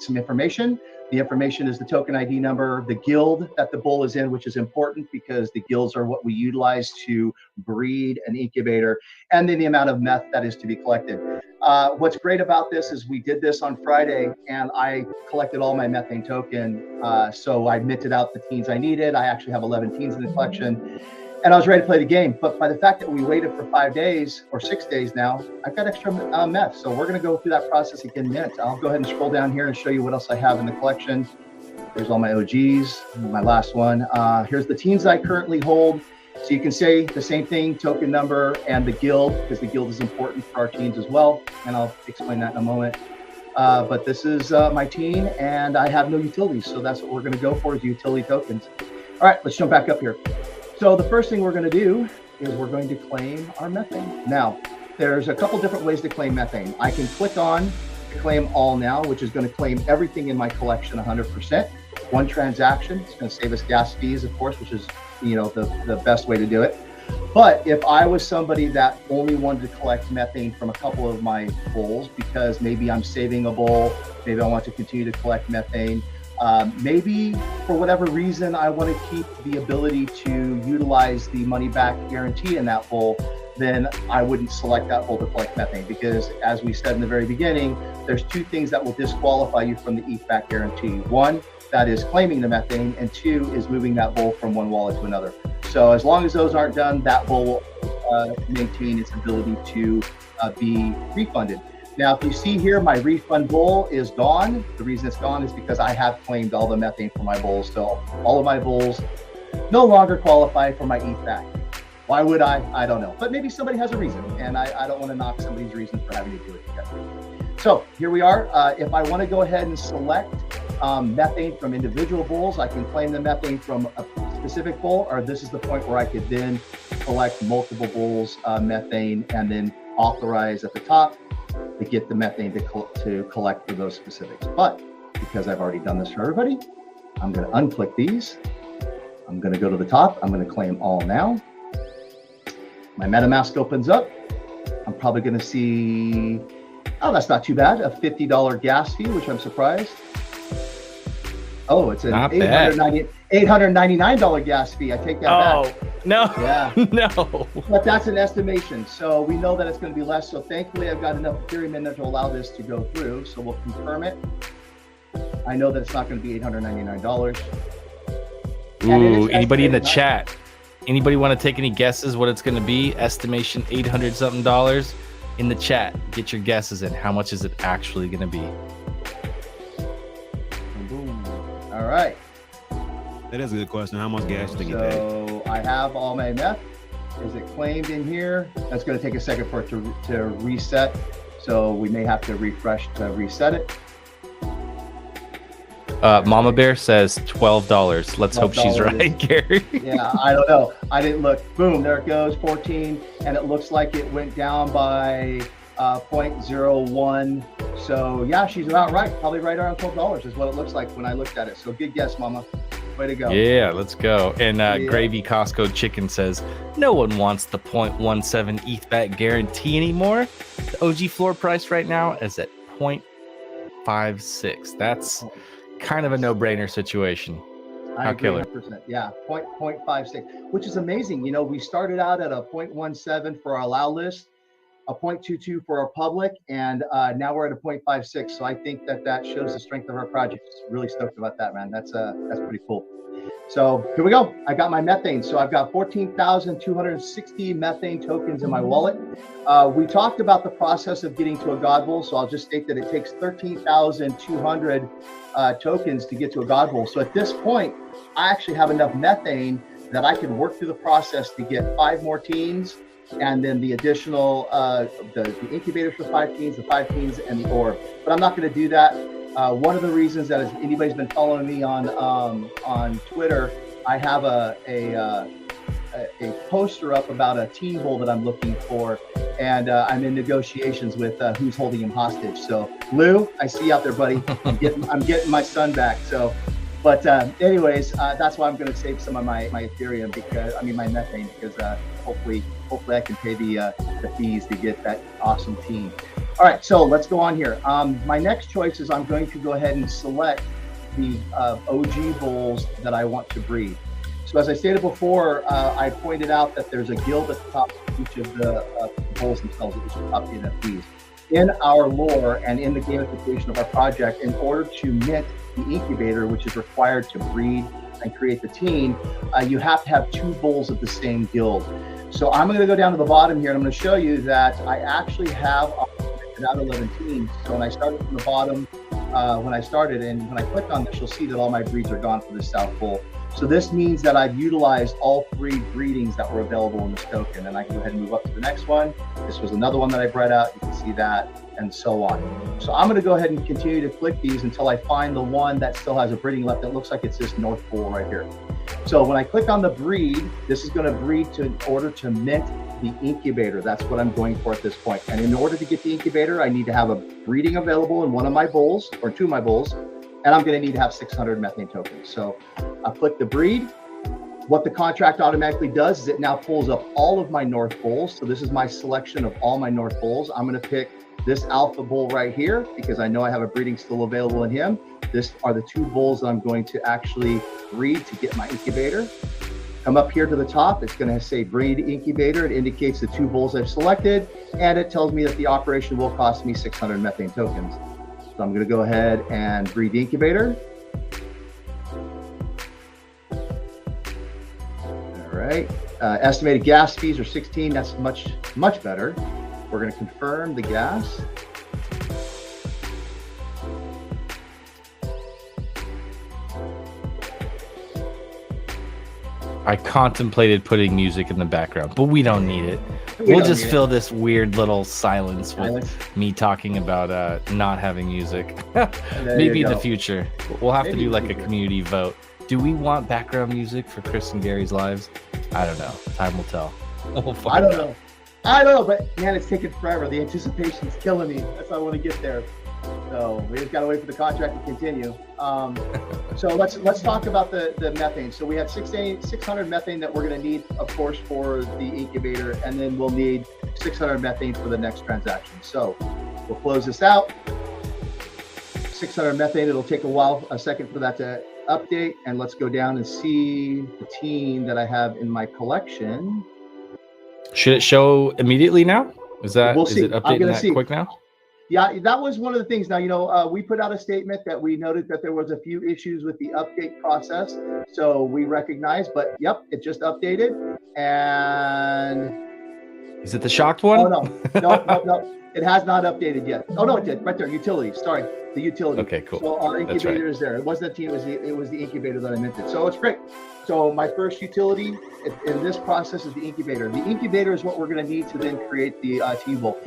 some information. The information is the token ID number, the guild that the bull is in, which is important because the guilds are what we utilize to breed an incubator, and then the amount of meth that is to be collected. What's great about this is we did this on Friday, and I collected all my methane token. So I minted out the teens I needed. I actually have 11 teens in the collection, and I was ready to play the game. But by the fact that we waited for 5 days or 6 days now, I've got extra meth. So we're going to go through that process again mint. I'll go ahead and scroll down here and show you what else I have in the collection. Here's all my OGs, my last one. Here's the teens I currently hold. So you can say the same thing, token number and the guild, because the guild is important for our teens as well. And I'll explain that in a moment. But this is my teen, and I have no utilities. So that's what we're going to go for, is utility tokens. All right, let's jump back up here. So the first thing we're going to do is we're going to claim our methane. Now, there's a couple different ways to claim methane. I can click on claim all now, which is going to claim everything in my collection 100%. One transaction. It's going to save us gas fees, of course, which is, you know, the best way to do it. But if I was somebody that only wanted to collect methane from a couple of my bulls, because maybe I'm saving a bull, maybe I want to continue to collect methane, maybe for whatever reason I want to keep the ability to utilize the money back guarantee in that bull, then I wouldn't select that bull to collect methane, because as we said in the very beginning, there's two things that will disqualify you from the ETHVAC guarantee. One, that is claiming the methane, and two is moving that bull from one wallet to another. So as long as those aren't done, that bull will maintain its ability to be refunded. Now, if you see here, my refund bull is gone. The reason it's gone is because I have claimed all the methane for my bulls. So all of my bulls no longer qualify for my ETHVAC. Why would I? I don't know. But maybe somebody has a reason, and I don't want to knock somebody's reason for having to do it together. So here we are. If I want to go ahead and select methane from individual bulls, I can claim the methane from a specific bull, or this is the point where I could then collect multiple bulls methane and then authorize at the top to get the methane to collect for those specifics. But because I've already done this for everybody, I'm going to unclick these. I'm going to go to the top. I'm going to claim all now. My MetaMask opens up. I'm probably going to see, oh, that's not too bad, a $50 gas fee, which I'm surprised. Oh, it's an $899 gas fee. I take that back. No, yeah, no. But that's an estimation, so we know that it's going to be less. So thankfully, I've got enough Ethereum in there to allow this to go through. So we'll confirm it. I know that it's not going to be $899. Ooh, anybody in the chat? Anybody want to take any guesses what it's going to be? Estimation $800-something in the chat. Get your guesses in. How much is it actually going to be? Boom. All right. That is a good question. How much gas do you think you paid? So I have all my meth. Is it claimed in here? That's going to take a second for it to reset. So we may have to refresh to reset it. Mama Bear says $12. Let's hope she's right, Gary. Yeah, I don't know. I didn't look. Boom, there it goes, 14. And it looks like it went down by 0.01. So yeah, she's about right. Probably right around $12 is what it looks like when I looked at it. So good guess, Mama. Way to go. Yeah, let's go. And Gravy Costco Chicken says, no one wants the 0.17 ETHVAC guarantee anymore. The OG floor price right now is at 0.56. That's kind of a no-brainer situation. I agree 100%. Yeah, 0.56, which is amazing. You know, we started out at a 0.17 for our allow list, a 0.22 for our public, and now we're at a 0.56. So I think that shows the strength of our project. Really stoked about that, man. That's pretty cool. So here we go. I got my methane. So I've got 14,260 methane tokens in my wallet. We talked about the process of getting to a God Bull. So I'll just state that it takes 13,200 tokens to get to a God Bull. So at this point, I actually have enough methane that I can work through the process to get 5 more teens, and then the additional, the incubators for 5 teens, the 5 teens, and the orb. But I'm not going to do that. One of the reasons that, if anybody's been following me on Twitter, I have a poster up about a teen bull that I'm looking for, and I'm in negotiations with who's holding him hostage. So Lou, I see you out there, buddy. I'm getting my son back. So, but anyways, that's why I'm going to save some of my Ethereum, because my methane, because hopefully I can pay the fees to get that awesome teen. All right, so let's go on here. My next choice is I'm going to go ahead and select the OG bulls that I want to breed. So as I stated before, I pointed out that there's a guild at the top of each of the bulls themselves, which is top NFTs. In our lore and in the gamification of our project, in order to mint the incubator, which is required to breed and create the teen, you have to have 2 bulls of the same guild. So I'm going to go down to the bottom here, and I'm going to show you that I actually have out 11 teams. So when I started from the bottom, when I started, and when I click on this, you'll see that all my breeds are gone for the South Bull. So this means that I've utilized all 3 breedings that were available in this token, and I can go ahead and move up to the next one. This was another one that I bred out. You can see that, and so on. So I'm going to go ahead and continue to click these until I find the one that still has a breeding left. It looks like it's this North Bull right here. So when I click on the breed, this is going to breed in order to mint the incubator. That's what I'm going for at this point. And in order to get the incubator, I need to have a breeding available in one of my bulls, or 2 of my bulls, and I'm going to need to have 600 methane tokens. So I'll click the breed. What the contract automatically does is it now pulls up all of my North bulls. So this is my selection of all my North bulls. I'm going to pick this alpha bull right here because I know I have a breeding still available in him. This are the 2 bulls that I'm going to actually breed to get my incubator. Come up here to the top. It's going to say breed incubator. It indicates the 2 bulls I've selected, and it tells me that the operation will cost me 600 methane tokens. So I'm going to go ahead and breed the incubator. All right. Estimated gas fees are 16. That's much better. We're going to confirm the gas. I contemplated putting music in the background, but we don't need it. We'll just fill this weird little silence with me talking about not having music. Maybe in the future. We'll have to do like a community vote. Do we want background music for Chris and Gary's lives? I don't know. Time will tell. I don't know. I don't know, but man, it's taking forever. The anticipation's killing me. That's why I want to get there. So we just got to wait for the contract to continue. So let's talk about the methane. So we have 600 methane that we're going to need, of course, for the incubator, and then we'll need 600 methane for the next transaction. So we'll close this out. 600 methane. It'll take a second for that to update, and let's go down and see the team that I have in my collection. Should it show immediately now? Is it updating that quick now? Yeah, that was one of the things. Now, we put out a statement that we noted that there was a few issues with the update process. So we recognize, but yep, it just updated. And is it the shocked one? Oh, no. It has not updated yet. Oh, no, it did. Right there, utilities. Sorry, the utility. Okay, cool. So our incubator is there. It wasn't the team, it was the incubator that I meant it. So it's great. So my first utility in this process is the incubator. The incubator is what we're going to need to then create the team bowl.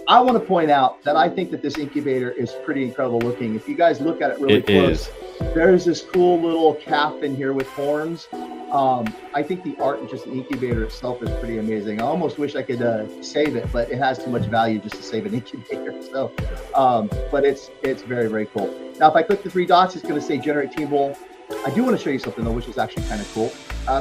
I want to point out that I think that this incubator is pretty incredible looking. If you guys look at it really close, there's this cool little calf in here with horns. I think the art and just the incubator itself is pretty amazing. I almost wish I could save it, but it has too much value just to save an incubator. So, but it's very, very cool. Now, if I click the 3 dots, it's going to say generate team bowl. I do want to show you something though, which is actually kind of cool.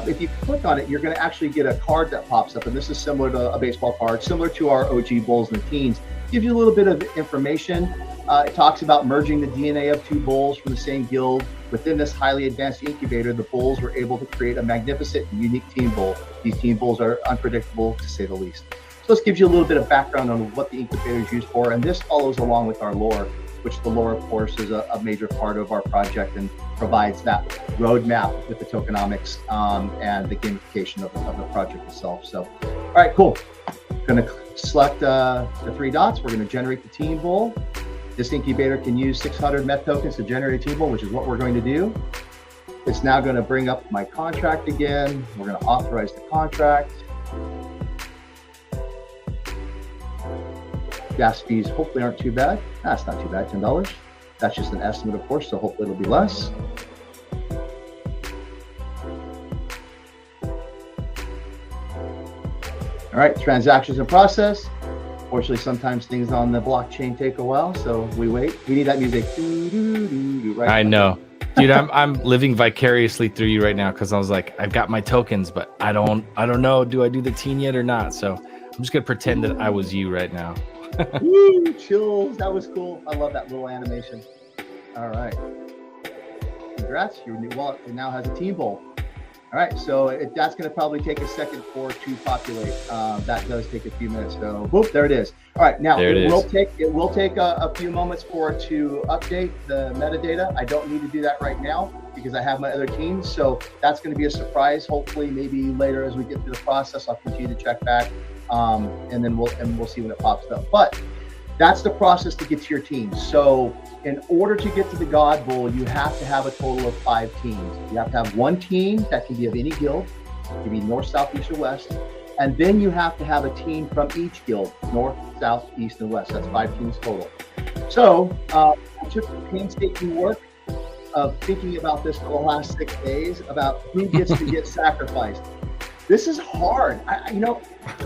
If you click on it, you're going to actually get a card that pops up, and this is similar to a baseball card, similar to our OG Bulls and the Teens. Gives you a little bit of information. It talks about merging the DNA of 2 bulls from the same guild. Within this highly advanced incubator, the bulls were able to create a magnificent and unique team bull. These team bulls are unpredictable, to say the least. So this gives you a little bit of background on what the incubator is used for, and this follows along with our lore, which the lore, of course, is a major part of our project and provides that roadmap with the tokenomics and the gamification of the project itself. So, all right, cool. Going to select the 3 dots. We're going to generate the team bowl. This incubator can use 600 meth tokens to generate a team bowl, which is what we're going to do. It's now going to bring up my contract again. We're going to authorize the contract. Gas fees hopefully aren't too bad. That's not too bad, $10. That's just an estimate, of course, so hopefully it'll be less. All right, transactions in process. Fortunately, sometimes things on the blockchain take a while, so we wait. We need that music. Right? I know. Dude, I'm living vicariously through you right now because I was like, I've got my tokens, but I don't know, do I do the teen yet or not? So I'm just gonna pretend that I was you right now. Woo, chills. That was cool. I love that little animation. All right. Congrats. Your new wallet now has a team bowl. All right. So that's going to probably take a second for it to populate. That does take a few minutes. So, boop, there it is. All right. Now, it will take a few moments for it to update the metadata. I don't need to do that right now because I have my other teams. So that's going to be a surprise. Hopefully, maybe later as we get through the process, I'll continue to check back. And then we'll see when it pops up. But that's the process to get to your team. So in order to get to the God Bowl, you have to have a total of 5 teams. You have to have 1 team that can be of any guild. It can be north, south, east, or west. And then you have to have a team from each guild, north, south, east, and west. That's 5 teams total. So I took the painstaking work of thinking about this for the last 6 days about who gets to get sacrificed. This is hard.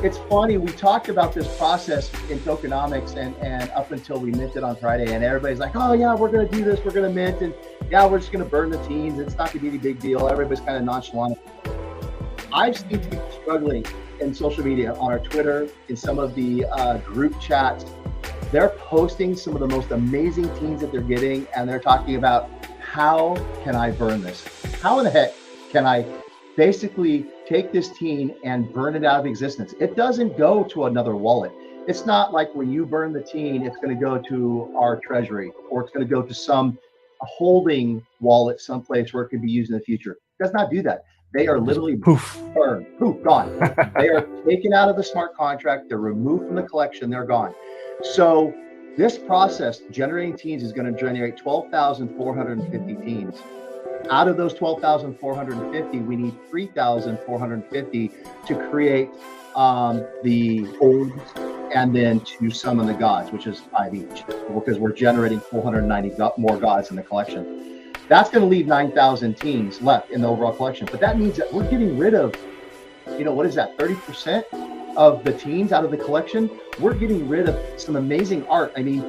It's funny. We talked about this process in tokenomics and up until we minted on Friday, and everybody's like, oh yeah, we're going to do this. We're going to mint, and yeah, we're just going to burn the teams. It's not going to be a big deal. Everybody's kind of nonchalant. I've seen people struggling in social media, on our Twitter, in some of the group chats. They're posting some of the most amazing teams that they're getting, and they're talking about, how can I burn this? How in the heck can I basically take this teen and burn it out of existence. It doesn't go to another wallet. It's not like when you burn the teen, it's going to go to our treasury, or it's going to go to some holding wallet someplace where it could be used in the future. It does not do that. They are literally burned, poof, gone. They are taken out of the smart contract. They're removed from the collection. They're gone. So this process, generating teens, is going to generate 12,450 teens. Out of those 12,450, we need 3,450 to create the old, and then to summon the gods, which is 5 each, because we're generating 490 more gods in the collection. That's going to leave 9,000 teens left in the overall collection. But that means that we're getting rid of, what is that, 30% of the teens out of the collection? We're getting rid of some amazing art. I mean,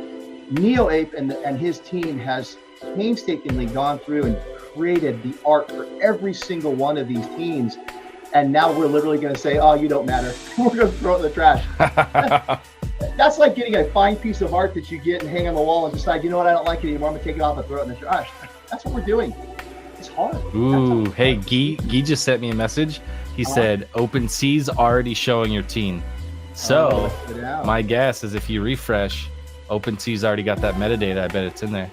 NeoApe and his team has painstakingly gone through and created the art for every single one of these teens. And now we're literally going to say, oh, you don't matter. We're going to throw it in the trash. That's like getting a fine piece of art that you get and hang on the wall and decide, you know what, I don't like it anymore. I'm going to take it off and throw it in the trash. That's what we're doing. It's hard. Ooh, hey, Guy just sent me a message. He said, OpenSea's already showing your teen. So my guess is if you refresh, OpenSea's already got that metadata. I bet it's in there.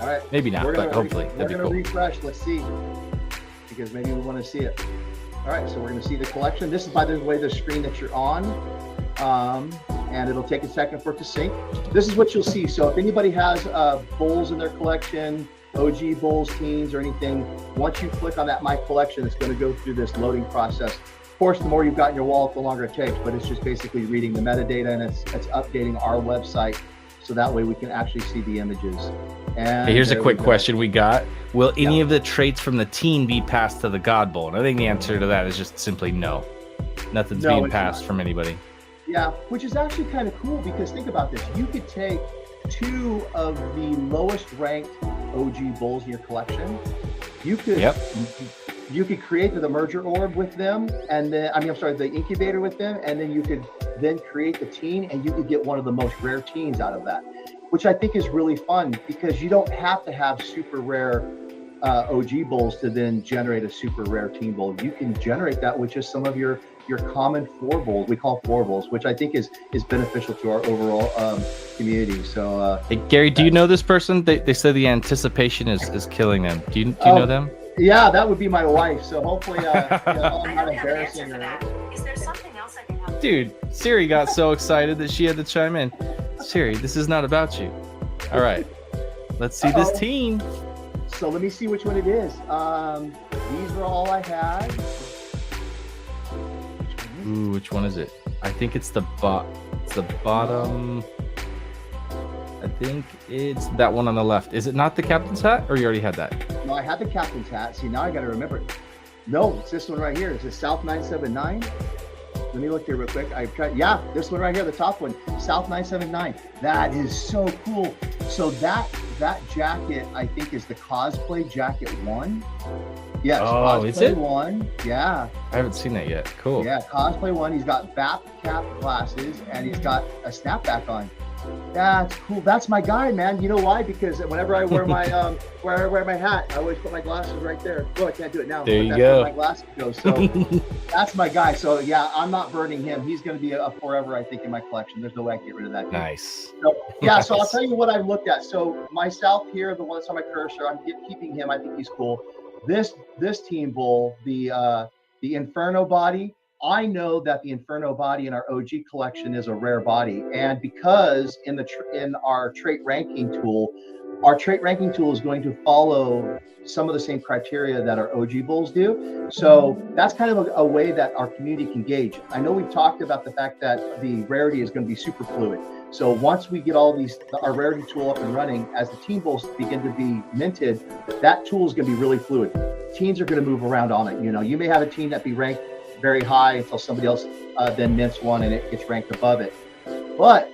All right. Maybe not, but hopefully. We're going to refresh. Let's see. Because maybe we want to see it. All right, so we're going to see the collection. This is, by the way, the screen that you're on, and it'll take a second for it to sync. This is what you'll see. So if anybody has bulls in their collection, OG bulls, teens, or anything, once you click on that My Collection, it's going to go through this loading process. Of course, the more you've got in your wallet, the longer it takes, but it's just basically reading the metadata, and it's updating our website, so that way we can actually see the images. And hey, here's a quick question we got. Will any of the traits from the teen be passed to the God Bull? And I think the answer to that is just simply no. Nothing's being passed from anybody. Yeah, which is actually kind of cool, because think about this. You could take 2 of the lowest ranked OG bulls in your collection. You could you could create the merger orb with them, and then the incubator with them, and then you could then create the teen, and you could get one of the most rare teens out of that, which I think is really fun, because you don't have to have super rare OG bulls to then generate a super rare teen bull. You can generate that with just some of your common floor bulls. We call floor bulls, which I think is beneficial to our overall community. So hey, Gary, do you know this person? They said the anticipation is killing them. Do you know them? Yeah, that would be my wife. So hopefully I'm not embarrassing her. Is there something else I can help? Dude, Siri got so excited that she had to chime in. Siri, this is not about you. All right, let's see this teen. So let me see which one it is. These were all I had. Ooh, which one is it? I think it's the bottom. I think it's that one on the left. Is it not the captain's hat, or you already had that? No, I had the captain's hat. See, now I got to remember it. No, it's this one right here. Is it South 979? Let me look here real quick. I tried. Yeah, this one right here, the top one, South 979. That is so cool. So that jacket, I think, is the cosplay jacket 1. Yes, oh, cosplay is it 1? Yeah. I haven't seen that yet. Cool. Yeah, cosplay 1. He's got BAP cap glasses, and he's got a snapback on. That's cool. That's my guy, man. You know why? Because whenever I wear my where I wear my hat, I always put my glasses right there. Oh, I can't do it now. There you that's go. Where my glasses go. So that's my guy. So yeah, I'm not burning him. He's going to be a forever, I think, in my collection. There's no way I can get rid of that dude. Nice. So, yeah. So I'll tell you what I've looked at. So myself here, the one that's on my cursor, I'm keeping him. I think he's cool. This teen bull, the Inferno body. I know that the Inferno body in our OG collection is a rare body, and because in our trait ranking tool, our trait ranking tool is going to follow some of the same criteria that our OG bulls do. So that's kind of a way that our community can gauge. I know we've talked about the fact that the rarity is going to be super fluid. So once we get all our rarity tool up and running, as the teen bulls begin to be minted, that tool is going to be really fluid. Teens are going to move around on it. You may have a teen that be ranked very high until somebody else then mints one and it gets ranked above it. But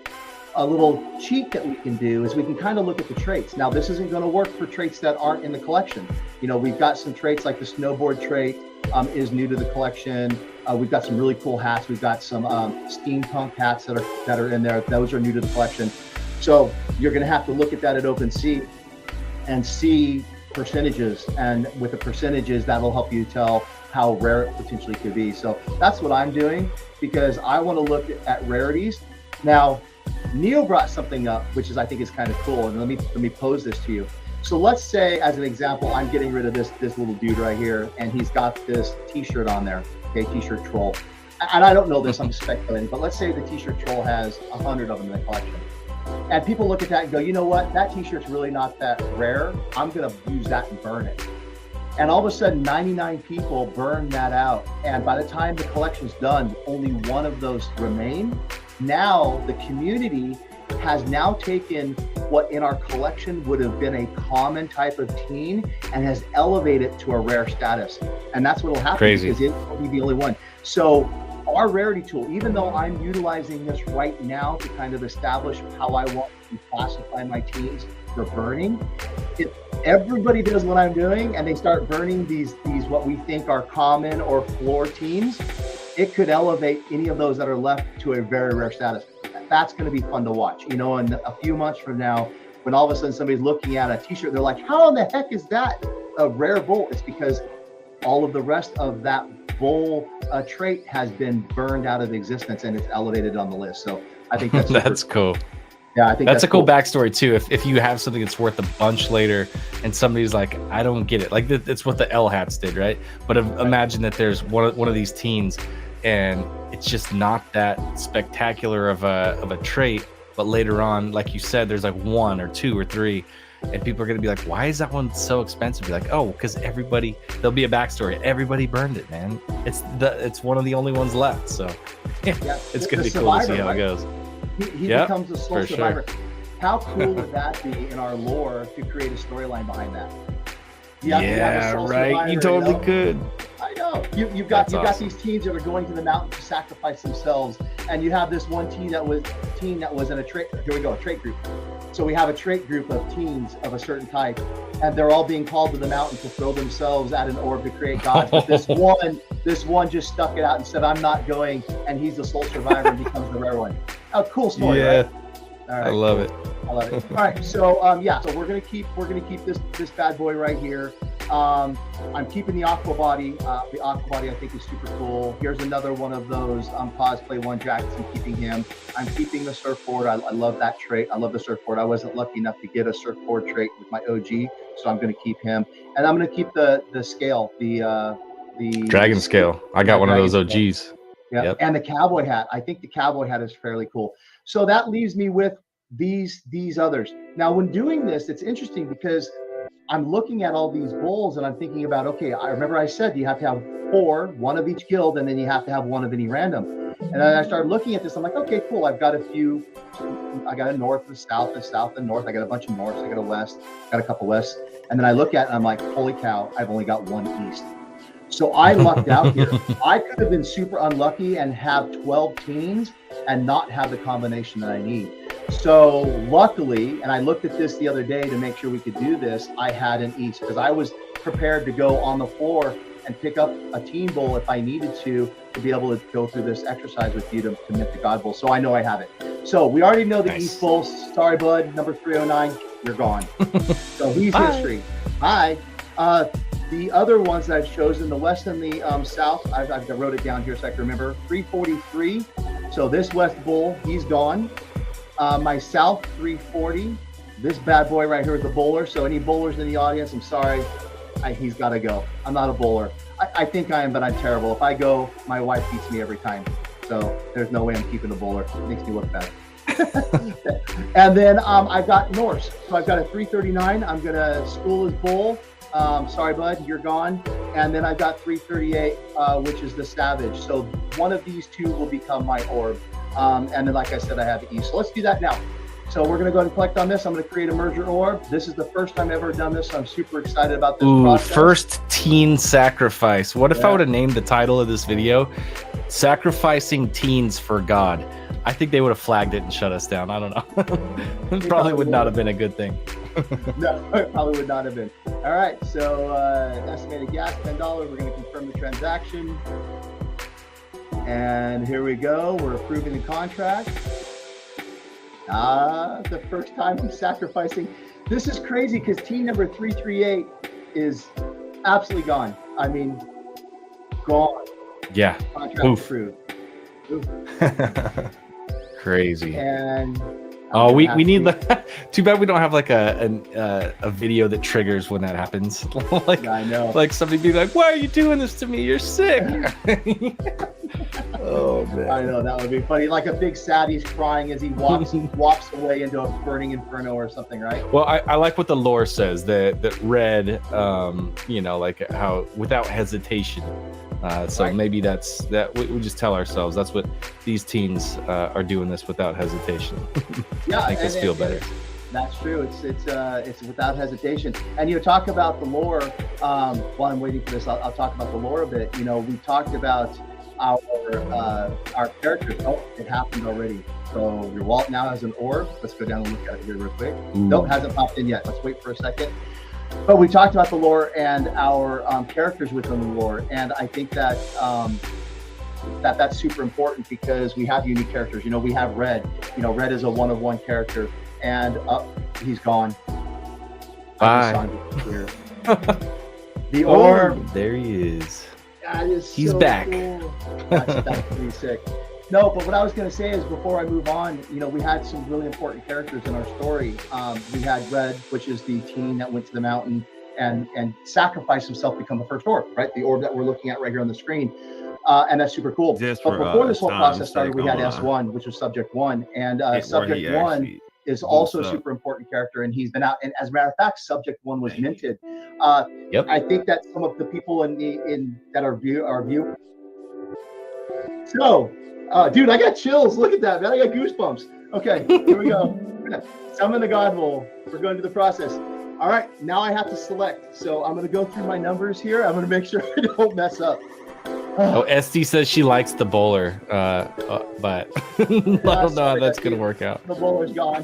a little cheat that we can do is we can kind of look at the traits. Now, this isn't going to work for traits that aren't in the collection. We've got some traits like the snowboard trait is new to the collection. We've got some really cool hats. We've got some steampunk hats that are in there. Those are new to the collection. So you're going to have to look at that at OpenSea and see percentages. And with the percentages, that'll help you tell how rare it potentially could be. So that's what I'm doing, because I want to look at rarities. Now, Neil brought something up, which is I think is kind of cool, and let me pose this to you. So let's say, as an example, I'm getting rid of this little dude right here, and he's got this T-shirt on there, okay, T-shirt troll. And I don't know this, I'm speculating, but let's say the T-shirt troll has 100 of them in the collection. And people look at that and go, you know what, that T-shirt's really not that rare. I'm gonna use that and burn it. And all of a sudden, 99 people burn that out. And by the time the collection's done, only one of those remain. Now the community has now taken what in our collection would have been a common type of teen and has elevated it to a rare status. And that's what will happen. Crazy. Because it will be the only one. So our rarity tool, even though I'm utilizing this right now to kind of establish how I want to classify my teens for burning, if everybody does what I'm doing and they start burning these what we think are common or floor teens, it could elevate any of those that are left to a very rare status. That's going to be fun to watch. You know, in a few months from now, when all of a sudden somebody's looking at a T-shirt, they're like, how in the heck is that a rare bull? It's because all of the rest of that bull trait has been burned out of existence and it's elevated on the list. So I think that's that's cool. Yeah, I think that's a cool backstory too. If you have something that's worth a bunch later and somebody's like, I don't get it. Like it's what the L hats did, right? But imagine that there's one of these teens and it's just not that spectacular of a trait, but later on, like you said, there's like 1 or 2 or 3, and people are gonna be like, why is that one so expensive? Be like, oh, because there'll be a backstory. Everybody burned it, man. It's one of the only ones left. So yeah, it's gonna be cool to see how it goes. He becomes a sole survivor. Sure. How cool would that be in our lore to create a storyline behind that? Yeah, right. You totally could. I know. You've got these teens that are going to the mountain to sacrifice themselves, and you have this one team that was in a trait. Here we go, a trait group. So we have a trait group of teens of a certain type, and they're all being called to the mountain to throw themselves at an orb to create gods. But this one just stuck it out and said, "I'm not going," and he's the sole survivor and becomes the rare one. A cool story, right? All right, I love it. I love it. All right, so so we're gonna keep this bad boy right here. I'm keeping the aqua body. The aqua body I think is super cool. Here's another one of those cosplay one jackets. I'm keeping him. I'm keeping the surfboard. I love that trait. I love the surfboard. I wasn't lucky enough to get a surfboard trait with my OG, so I'm gonna keep him. And I'm gonna keep the scale, the dragon scale. I got one of those OGs. Yeah, yep. And the cowboy hat. I think the cowboy hat is fairly cool. So that leaves me with these others. Now, when doing this, it's interesting because I'm looking at all these bulls and I'm thinking about, okay, I remember I said you have to have 4, 1 of each guild, and then you have to have 1 of any random. And then I started looking at this. I'm like, okay, cool. I've got a few. I got a north, a south, and north. I got a bunch of norths. I got a west. Got a couple wests. And then I look at it and I'm like, holy cow, I've only got 1 east. So I lucked out here. I could have been super unlucky and have 12 teens and not have the combination that I need. So luckily, and I looked at this the other day to make sure we could do this, I had an east because I was prepared to go on the floor and pick up a teen bowl if I needed to be able to go through this exercise with you to mint the God Bowl. So I know I have it. So we already know the East Bowl. Sorry, bud. Number 309, you're gone. So he's history. Hi. The other ones that I've chosen, the West and the South, I wrote it down here so I can remember. 343. So this West Bull, he's gone. My South 340. This bad boy right here is the bowler. So any bowlers in the audience, I'm sorry. He's got to go. I'm not a bowler. I think I am, but I'm terrible. If I go, my wife beats me every time. So there's no way I'm keeping a bowler. It makes me look bad. And then I've got Norse. So I've got a 339. I'm going to school his bull. Sorry, bud, you're gone. And then I've got 338, which is the Savage. So one of these 2 will become my orb. And then, like I said, I have the East. So let's do that now. So we're going to go ahead and collect on this. I'm going to create a merger orb. This is the first time I've ever done this, so I'm super excited about this process. First teen sacrifice. What if I would have named the title of this video, Sacrificing Teens for God? I think they would have flagged it and shut us down. I don't know. It probably would not have been a good thing. No, it probably would not have been. All right, so estimated gas, $10. We're going to confirm the transaction. And here we go. We're approving the contract. The first time I'm sacrificing. This is crazy because team number 338 is absolutely gone. I mean, gone. Yeah. Contract Oof. approved. Crazy. And Oh, I'm we gonna need have the. Too bad we don't have like a video that triggers when that happens. Like to- I know. like somebody be like, "Why are you doing this to me? You're sick." Oh man. I know that would be funny. Like a big sad, he's crying as he walks away into a burning inferno or something, right? Well, I like what the lore says that Red, you know, like how without hesitation. So Right. maybe that's that. We just tell ourselves that's what these teens are doing this without hesitation. Yeah, Make us and- feel and- better. That's true. It's without hesitation. And you talk about the lore. While I'm waiting for this, I'll talk about the lore a bit. You know, we talked about our characters. Oh, it happened already. So your Walt now has an orb. Let's go down and look at it here real quick. Ooh. Nope, hasn't popped in yet. Let's wait for a second. But we talked about the lore and our characters within the lore, and I think that that's super important because we have unique characters. You know, we have Red. You know, Red is a one-of-one character, and he's gone. Bye. I just saw him disappear. The orb. There he is. That is He's so back. Cool. That's pretty sick. No, but what I was going to say is before I move on, you know, we had some really important characters in our story. We had Red, which is the teen that went to the mountain and sacrificed himself to become the first orb, right? The orb that we're looking at right here on the screen. And that's super cool. Just But for, before this whole time's process started, sake, we had hold on. S1, which was Subject 1. And Where Subject he 1 actually is also a boosts up. super important character, and he's been out. And as a matter of fact, Subject 1 was minted. Yep. I think that some of the people in that are viewing. So, dude, I got chills. Look at that, man. I got goosebumps. Okay, here we go. Summon the God Bowl. We're going to the process. All right, now I have to select. So I'm going to go through my numbers here. I'm going to make sure I don't mess up. Oh, SD says she likes the bowler, but I don't know how that's gonna work out. The bowler's gone.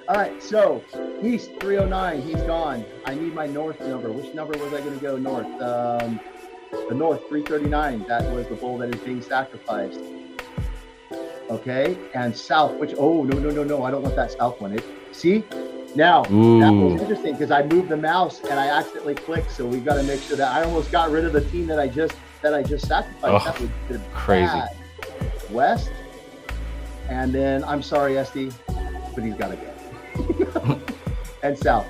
All right, so East 309, he's gone. I need my North number. Which number was I going to go North? The North 339. That was the bowl that is being sacrificed. Okay, and South. Which? Oh no! I don't want that South one. See, now that Ooh. was interesting because I moved the mouse and I accidentally clicked. So we've got to make sure that I almost got rid of the team that I just sacrificed. Oh, That would be crazy. bad. West, and then I'm sorry, SD, but he's got to go. And South.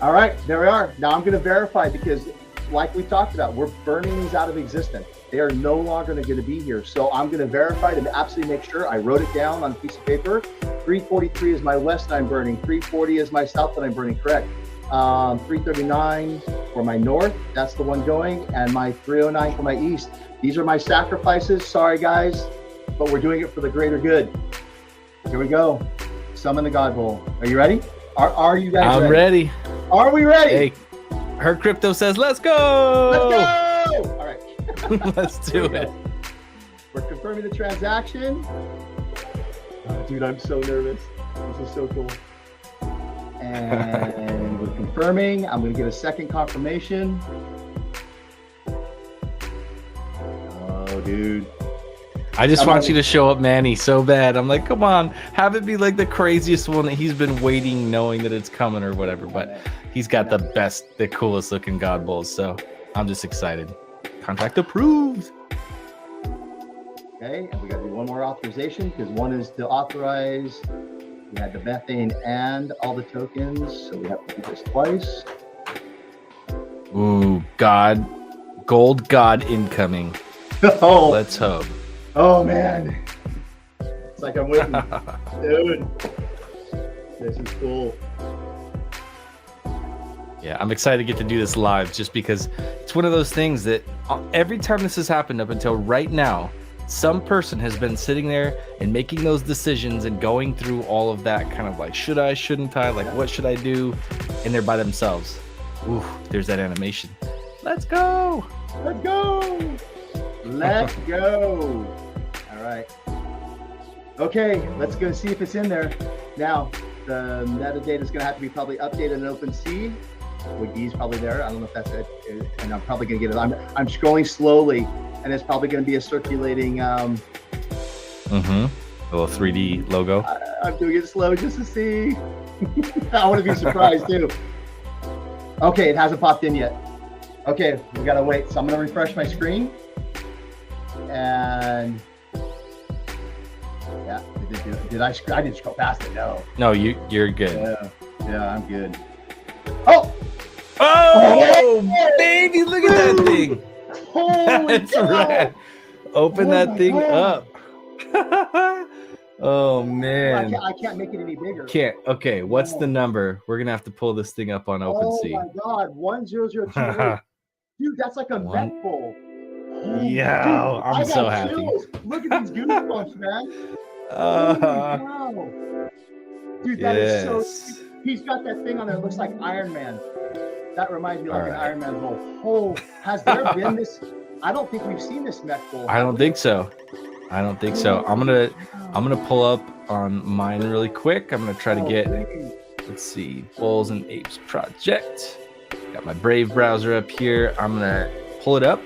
All right, there we are. Now I'm going to verify because, like we talked about, we're burning these out of existence. They are no longer going to be here. So I'm going to verify to absolutely make sure. I wrote it down on a piece of paper. 343 is my west that I'm burning. 340 is my south that I'm burning. Correct. 339 for my north. That's the one going. And my 309 for my east. These are my sacrifices. Sorry, guys, but we're doing it for the greater good. Here we go. Summon the God Bowl. Are you ready? Are you guys I'm ready? ready. Are we ready? Hey, her crypto says, "Let's go! Let's go! All right. Let's do Here we it." go. We're confirming the transaction. Dude, I'm so nervous. This is so cool. And we're confirming. I'm going to get a second confirmation. Oh, dude. I just want you to show up, Manny, so bad. I'm like, come on, have it be like the craziest one that he's been waiting, knowing that it's coming or whatever. But he's got the best, the coolest looking God Bowls. So I'm just excited. Contract approved. Okay, and we got to do one more authorization because one is to authorize. We had the methane and all the tokens, so we have to do this twice. Ooh, God, gold God incoming. Oh, Let's hope. oh man, it's like I'm waiting, dude. This is cool. Yeah, I'm excited to get to do this live just because it's one of those things that every time this has happened up until right now, some person has been sitting there and making those decisions and going through all of that kind of like, should I, shouldn't I, like, what should I do? And they're by themselves. Ooh, there's that animation. Let's go. Let's go. Let's go. All right. Okay, let's go see if it's in there. Now, the metadata is going to have to be probably updated in OpenSea. Wiki's probably there. I don't know if that's it. And I'm probably going to get it. I'm scrolling slowly, and it's probably going to be a circulating. A little 3D logo. I'm doing it slow just to see. I want to be surprised too. Okay, it hasn't popped in yet. Okay, we gotta wait. So I'm gonna refresh my screen. And yeah, did I didn't scroll past it? No. No, you're good. Yeah, I'm good. Oh! Oh, baby, look at that thing. Holy That's cow! right. Open Oh that my thing God. up. Oh I man. can't make it any bigger. Can't. Okay, what's the number? We're gonna have to pull this thing up on Oh OpenSea. my God, 10028. Dude, that's like a One. Met bowl. Oh, Yeah, dude, I'm I so got happy. chills. Look at these goosebumps, man. Holy cow. Dude, that is so. Yes. He's got that thing on there. It looks like Iron Man. That reminds me like an Alright. Iron Man bowl. Oh, has there been this? I don't think we've seen this Met bowl. I don't think so. I don't think so. I'm gonna pull up on mine really quick. I'm gonna try to get, let's see, Bulls and Apes Project. Got my Brave browser up here. I'm gonna pull it up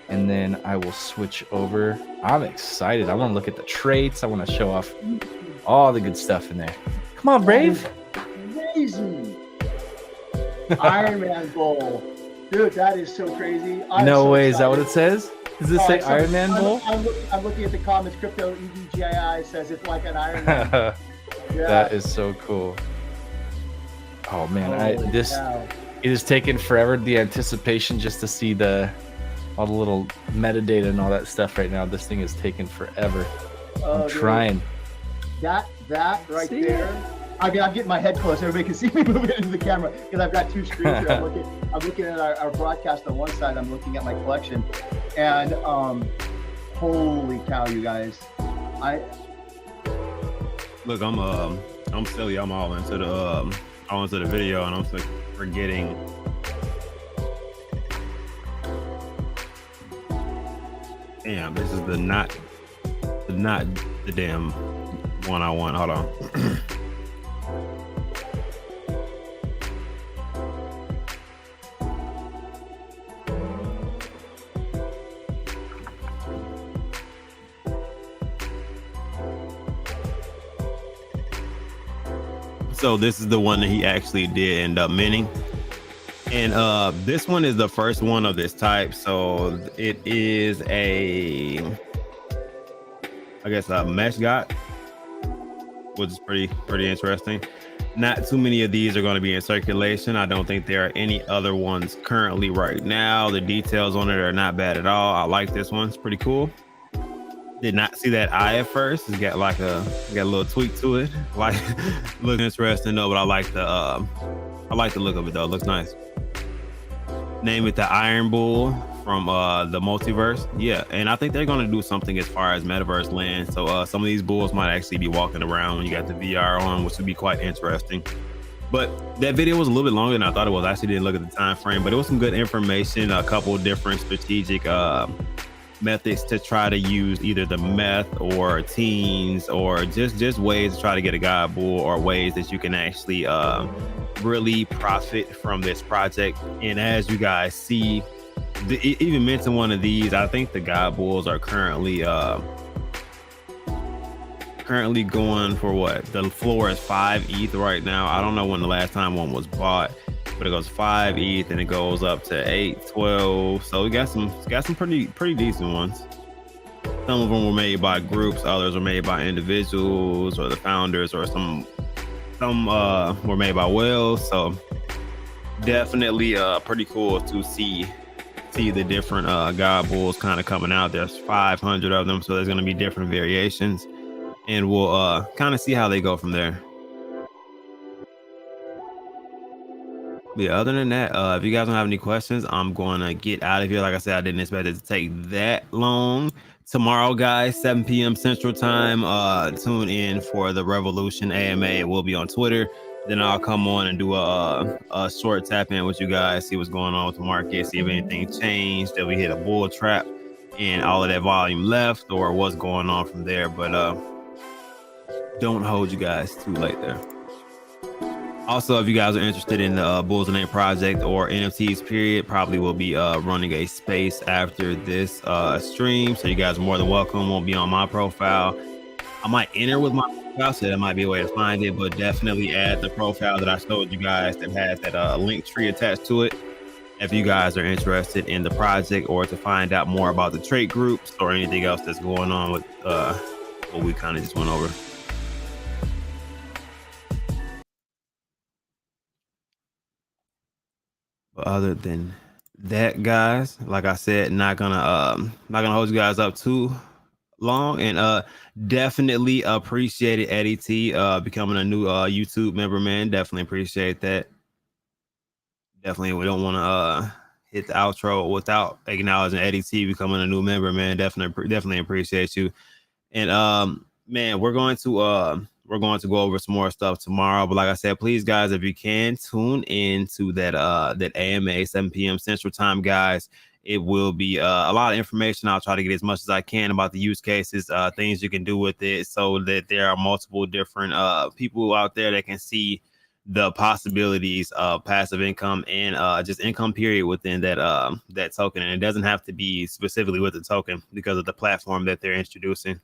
and then I will switch over. I'm excited. I want to look at the traits. I want to show off all the good stuff in there. Come on, Brave. Crazy. Iron Man bowl. Dude, that is so crazy. I'm No so way. Is that what excited. it says? Does this say So Iron Man Bowl? I'm looking at the comments. Crypto EDGII says it's like an Iron Man. Yeah. That is so cool. Oh man, Holy this cow. it has taken forever, the anticipation just to see all the little metadata and all that stuff right now. This thing is taking forever. Oh, I'm dude. trying. That right See there. I mean, I'm getting my head close. Everybody can see me moving into the camera because I've got two screens here. I'm looking at our broadcast on one side. I'm looking at my collection, and holy cow, you guys! Look, I'm silly. I'm all into the video, and I'm forgetting. Damn, this is not the damn one I want. Hold on. So this is the one that he actually did end up minting. And this one is the first one of this type. So it is a mesh got, which is pretty interesting. Not too many of these are going to be in circulation. I don't think there are any other ones currently right now. The details on it are not bad at all. I like this one. It's pretty cool. Did not see that eye at first. It's got a little tweak to it. Like, looks interesting though, but I like the look of it though. It looks nice. Name it the Iron Bull from the multiverse. Yeah, and I think they're gonna do something as far as metaverse land. So some of these bulls might actually be walking around when you got the VR on, which would be quite interesting. But that video was a little bit longer than I thought it was. I actually didn't look at the time frame, but it was some good information. A couple different strategic methods to try to use either the meth or teens or just ways to try to get a god bull, or ways that you can actually really profit from this project. And as you guys see, even mention one of these, I think the god bulls are currently going for what? The floor is 5 ETH right now. I don't know when the last time one was bought, but it goes 5 ETH and it goes up to 8, 12. So we got some pretty decent ones. Some of them were made by groups, others were made by individuals or the founders, or some were made by whales. So definitely pretty cool to see the different god bulls kind of coming out. There's 500 of them, so there's going to be different variations, and we'll kind of see how they go from there. But yeah, other than that, if you guys don't have any questions, I'm going to get out of here. Like I said, I didn't expect it to take that long. Tomorrow, guys, 7 p.m. Central Time, tune in for the Revolution AMA. It will be on Twitter. Then I'll come on and do a short tap in with you guys, see what's going on with the market, see if anything changed, if we hit a bull trap and all of that volume left, or what's going on from there. But don't hold you guys too late there. Also, if you guys are interested in the Bulls and Ape project or NFTs period, probably will be running a space after this stream. So you guys are more than welcome. Won't be on my profile. I might enter with my profile, so that might be a way to find it, but definitely add the profile that I showed you guys that has that link tree attached to it. if you guys are interested in the project or to find out more about the trait groups or anything else that's going on with what we kind of just went over. But other than that, guys, like I said, not gonna hold you guys up too long, and definitely appreciated Eddie T becoming a new YouTube member, man. Definitely appreciate that. Definitely, we don't want to hit the outro without acknowledging Eddie T becoming a new member, man. Definitely appreciate you. And man, we're going to go over some more stuff tomorrow. But like I said, please, guys, if you can tune in to that AMA 7 p.m. Central Time, guys. It will be a lot of information. I'll try to get as much as I can about the use cases, things you can do with it, so that there are multiple different people out there that can see the possibilities of passive income and just income period within that token. And it doesn't have to be specifically with the token because of the platform that they're introducing.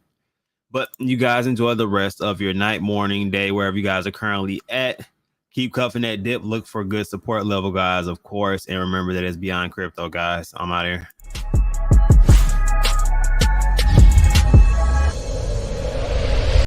But you guys enjoy the rest of your night, morning, day, wherever you guys are currently at. Keep cuffing that dip. Look for good support level, guys, of course. And remember that it's Beyond Crypto, guys. I'm out here.